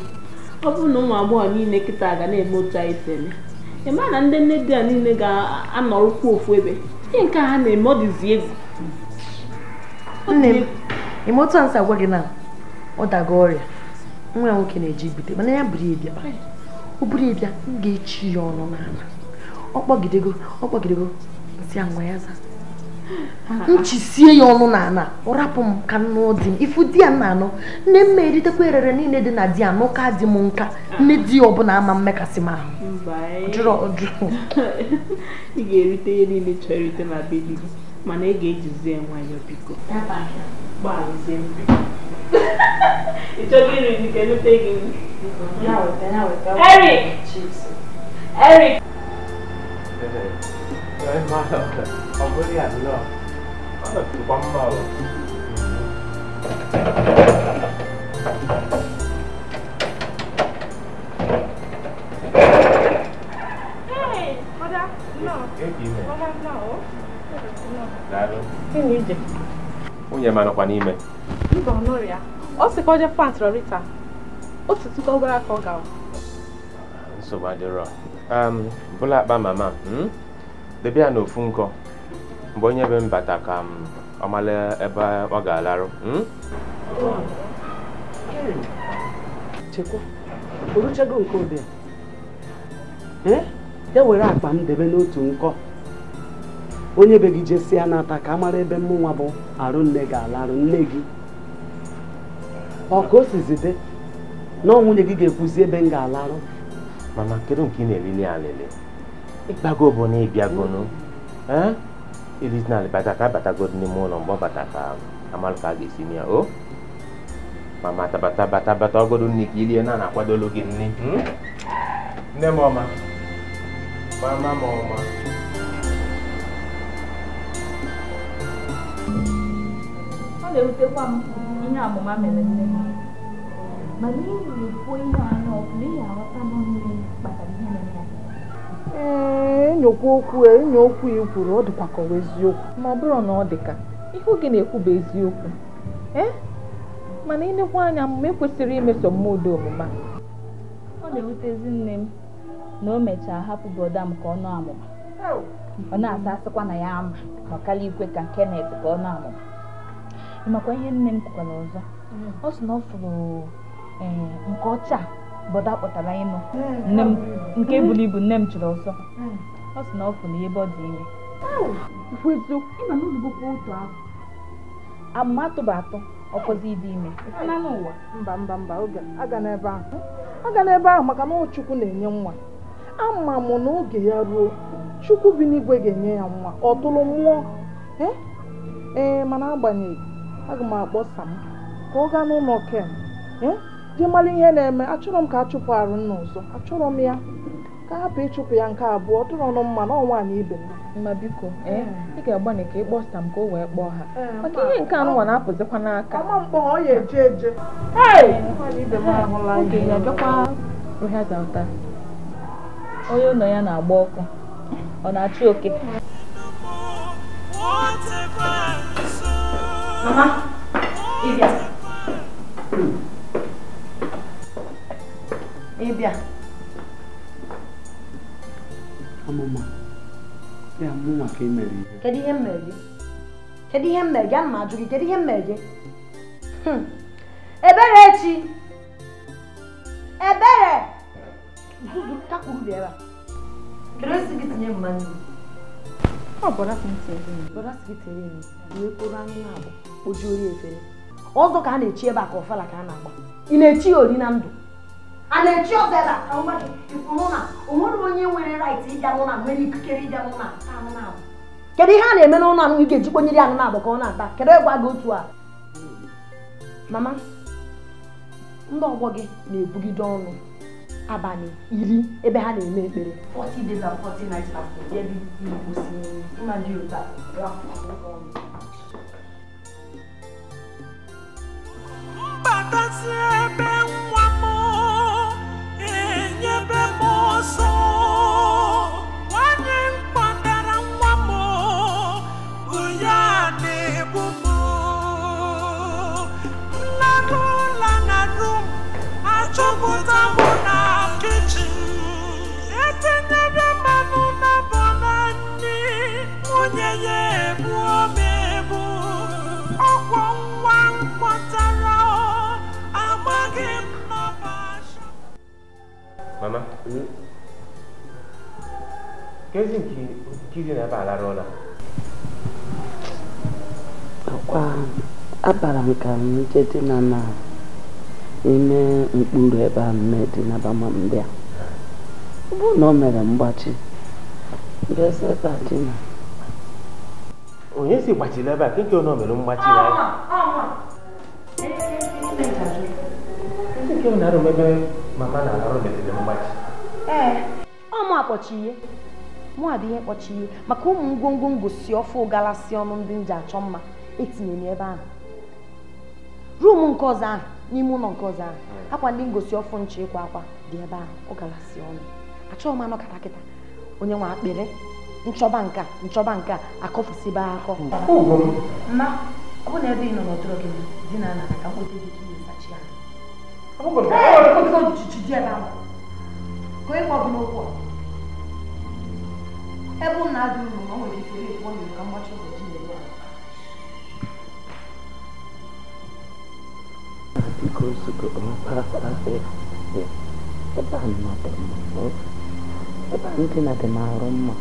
ọ bụrụ na ụmụ agbọghọ niile kịta ga na-eme otu anyị si eme ịma na ndị nne di a niile ga-anọrụkwa ofu ebe ihe nke ha na-eme ọ dịzi egwu nne m ime otu ansa gwa gị na ọ daga ọrịa nwa ya nwoke na-eji ibute mana ya buru ịbịa o buru ịbịa m ga-echi ya ọnụ n'ala ọ kpọgidego nsị anwa ya za nchisie ya ọnụ n'ala ọ rapụ m ka nnụọ di m ifu di ya nna anọ nne m eritekwa erere niile dị na di ya n'ụka dị m nka nne di ya ọbụla ama mmekasị m ahụ ọjụrụ ị ga-erite ihe niile chọrọ erite na be di gị mana ị ga-ejizi ya nwayọọ biko gbalizie m ị chọghị iri nke elute gị Eric ọ bụrụ ya nọ ọ nọtụkwa mma o nwunye m anọkwa n'ime ọ sị ka ọ jee pantịrị Rita otu tupu ọ gara ka ọ gawa nsogbu adịrọ bụla akpa mama debe ya n'ofu nkọ mgbe onye be m bata ka ọ mara ebe ọ ga-alarụ chekwa oruchego nke ode ya were akpa m debe n'otu nkọ onye be gị jesi ya n'ata ka a mara ebe mmụnwa bụ arụ nne ga-alarụ nne gị ọ ka o sizide na nwunye gị ga-ekwuzi ebe m ga-alarụ mama kedu nke ị na-elili alele ịgbago bụ na ịbịagonu ilizinalị bata ka abatago n'ime ụlọ mgbe ọ bata ka amalụ ka a ga-esi ya o mama bata ọgodo nne ka ilie na-akwadolo gị nne nne m ọma mama m ọma ọ na-ewutekwa m ihe amụma mere nne m ma n'ihi na-ekwu ihe anya ọkụ na ihe aghọta nọ nne kpatara ihe mere ya enyokwa okwu enyo okwu ị kwuru ọ dịkwa ka ọ bụ eziokwu ma ọ bụrụ na ọ dị ka ihe oge na-ekwu bụ eziokwu mana ịnekwa anya mgbe ekwesịrị imeso mmadụ omume ọ na-ewutezi nne m na o mechaa hapụ broda m ka ọ nọ amụma ọ na-asa asịkwa na ya ama ma ọ kala ikwe ka Kenneth ka ọ nọ amụma ịmakwa ihe nne m kwukwana ọzọ ọ sị na ọ fụrụ nke ọcha bọda kpọtara ịnụ nne m nke buru ibu nne m chụrụ ọsọ ọ sị na ọ fụrụ ebe ọ dị ime ịma na olugokwa otu ahụ amụma atụba atọ ọkọzi ịdị ime na n'ụwa. Mba oge aga n'ebe ahụ. Aga n'ebe ahụ maka na Chukwu na-enye nwa. Ama m na oge ya ruo Chukwu bi n'igwe ga-enye ya nwa ọ tụrụ mmụọ. Mana agbanyeghị aga m akpọ Sam ka ọ gaa n'ụlọ Ken jee mara ihe na-eme. Achọrọ m ka a chụpụ arụ nna ọzọ. Achọrọ m ya ka hapụ ịchụpụ ya nke abụọ. Ọ tụrụ ọnụ mma na ọnwa na ibe mma biko ị ga-agbanye ka ịkpọ Sam ka o wee kpọọ ha maka ihe nke anụnwa na-apụzikwa n'aka. Ọma mkpọ ọ ya eje oge ya bịakwa rohazalta onye ụlọ ya na-agba ọkụ ọ na-achị oke. Mama, Ịbịa. Amụma ya mụ maka imere ihe. Kedu ihe m mere gị? Kedu ihe m mere gị? Ana m ajụ gị, kedu ihe m mere gị? Eberechi! Ebere! Zuzu kakwuru bịa ebe a. Kedu esi gị tinye mmanụ? Ọ bọrọ afọ ntị ezi. Bọrọ asị gị tere imi, wee kporo anyị na-abụ oji ori efere. Ọzọ ka a na-echi ebe a ka ọfala ka a na-agba. Ị na-echi ya ori na ndụ. A na-echi ọzọ ebe a ka nwa gị ifuru na o nwere onye nwere right ịbịa n'ụlọ a nwere ikikere ịbịa n'ụlọ a taa anụ na-abụ. Kedu ihe a na-eme n'ụlọ anụ ị ga-eji kponyere anụ na-abụ ka ọ na-ata? Kedu ịgwa gị otu a? Mama, ndị ọgbọ gị na-ebugide ọnụ abalị 10 ebe ha na-eme ekpere 40 days and 40 nights fasting ebe na-egosi mmadụ ụta mbatasi ebe nwa m enyebe m ọsọ nwanyị mkpọdara nwa m bụ ya na-ebu m nlarụ ụla na rum achọpụta m na kichin etinyere mmanụ na bọna nri nwunye ya ebuo m ebu ọkwọ nwa mkpọtara amaghị m n'ọbasha. Mama, kezi nkiri na ebe alara ụla? Akwa abara m ka m jede na ime mkpụrụ ebe a mmedi na bama mbịa. Ọ bụ na o mere mgbachi bịazi ebe a dị na onye si gbachiri ebe a nke ọ mere mgbachi na nke ọ na-arụ ebe mama na-arụ metere mgbachi. Ọ mụ akpọchi ihe mụ adị ihe kpọchi ihe maka ụmụ ngwongwo ngosi ọfụ galasị ọnụ ndị nji achọ mma etinye n'ebe ahụ. Ruumu nke ọzọ ahụ n'ime ụlọ nke ọzọ ahụ akwa ndị ngosi ọfụ nche ịkwa akwa dị ebe ahụ ọ galasị ọnụ. Achọghị m anọ kịta onye nwa akpịrị nchọba nke a akọfusibe akọ. Mma, ọ bụ na ebe ị nọ n'ọtụrụ gị dị na ana ka mkpote gị ka ị na-esachi ya. Ọjiji dị ebe ahụ ka onye kpọ gị n'okwu a ebe ụnụ na-adị uru ma ọ nwere ike ekwu onye ka mgbachi ụzọ ji na-ebe ahụ. biko ozugbo ebe a mmadụ mma ebe a ndị na-adị m arụ mma.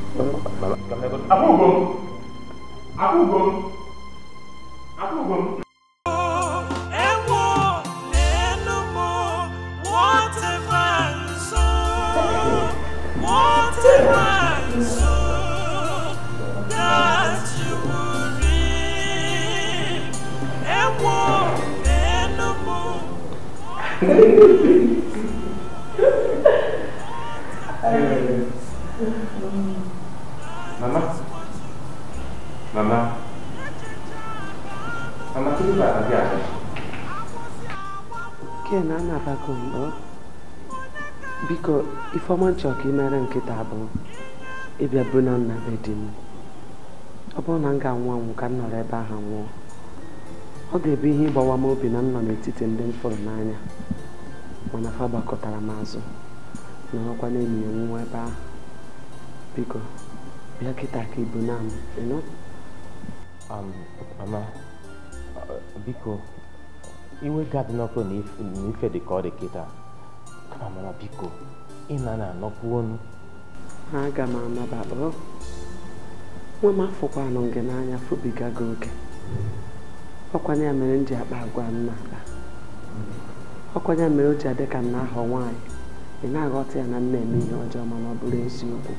Akwụgo m ewo lenu m whatever nso that you will reap. Ewo lenu m Mama, kedu ka abịa abịa? Ken anabago mbọ biko ifeọma nchọ ka ị mere nkịta bụ ịbịa bụ na nna be di m. Ọ bụrụ na m ga-anwụ anwụ ka m nọrọ ebe ahụ nwụọ ọ ga-ebu ihe ịgbawa m obi na m nọ n'etiti ndị m fụrụ n'anya mana fa gbakọtara m azụ na ọkwa na-enyi ya nwụọ ebe ahụ. Biko bịa kịta ka ibu na m ịnọ. Mama, biko iwe gadị n'ọkụ na ife dị ka ọ dị kịta kama mama biko ịna na-anọkwu ọnụ. Aga m anaba nwa m afọkwanụ gị n'anya fụbiga gị oge ọkwanye ya mere m ji akpa agwa m na-akpa ọkwanye ya mere o ji adị ka m na-ahọ nwaanyị ị na-aghọta ya na m na-eme ihe ọjọọ mana ọ bụrụ eziokwu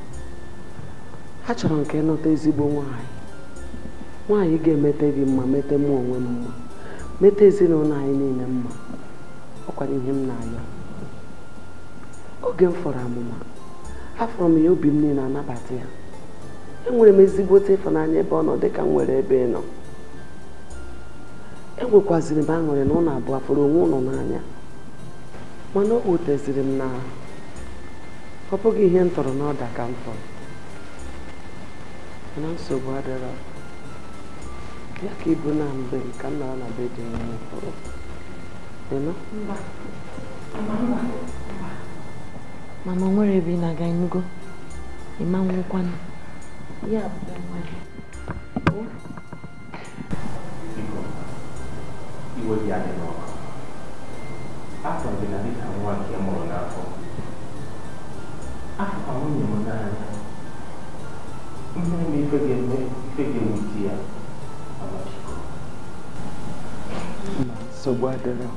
achọrọ m ka ịnọta ezigbo nwaanyị ga-emete gị mma mete mụ onwe m mma mete ezinụlọ anyị niile mma ọkwanye ihe m na-ayọ oge m fọrọ amụma afọrọ m ya obi m niile anabata ya enwere m ezigbote ịfụnanya ebe ọ nọ dịka m nwere ebe ị nọ enwekwaziri m aṅụrị na ụlọ abụọ fụrụ onwe ụlọ n'anya mana o wuteziri m na ọ bụghị ihe m tọrọ n'ọda ka m fọrọ mana nsogbu adịrọ ya ka ibu na mgbe m ka m nọrọ na be dị nne fọrọ mana o nwere ebe ị na-aga enugo ịma nwụkwanụ ya bụ nwa gị iwe dị adị n'ọkụ afọ dị na dịka nwa nke mụrụ n'afọ afọ ka nwunye m n'anya ihe m ife ga-ewute ya nsogbu adịrọ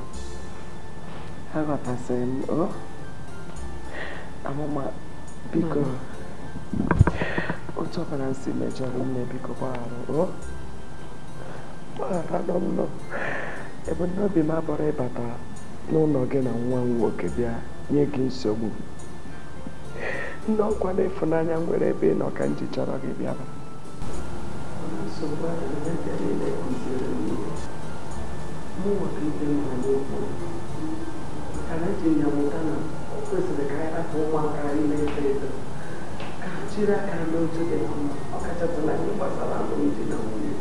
aghọtasịrị m amụma biko otu ọbara nsi mejọrọ nne biko gbaghara nọ ebumnobi m abụrụ ịbata n'ụlọ gị na nwa m nwoke bịa nye gị nsogbu nne ọkwa na ịfụnanya nwere ebe ị nọ ka m ji chọrọ gị bịaba kwesịrị ka anyị rapụ ụmụaka anyị na-eto eto ka ha jiri aka n'otu dị mma ọkachasị na ihe gbasara alụmdi na nwunye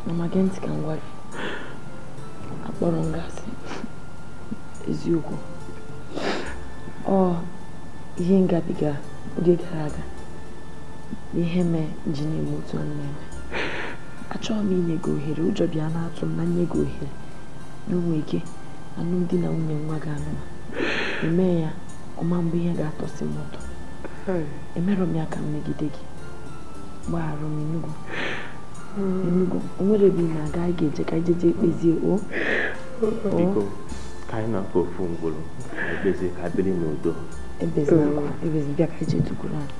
mama gee ntị ka m gwa gị akpọrọ m gasị eziokwu ihe ngabiga oge gara aga na ihe mee ji na-eme otu nne achọghị m inye gị ohere ụjọ bịa na-atụ m na nye gị ohere na onwe ike alụmdi na nwunye nwa gị anụma eme ya ọma mgbe ihe ga-atọsi m ụtọ emerọ m ya ka m megide gị gbagharụ m Enugu o nwere ebe ị na-aga anyị ga-eje ka anyị jeje ekpezie biko ka anyị na-akọ ofu ngwụrụ ekpezie ka biri n'udo ebezi bịa ka anyị je tukwuru anyị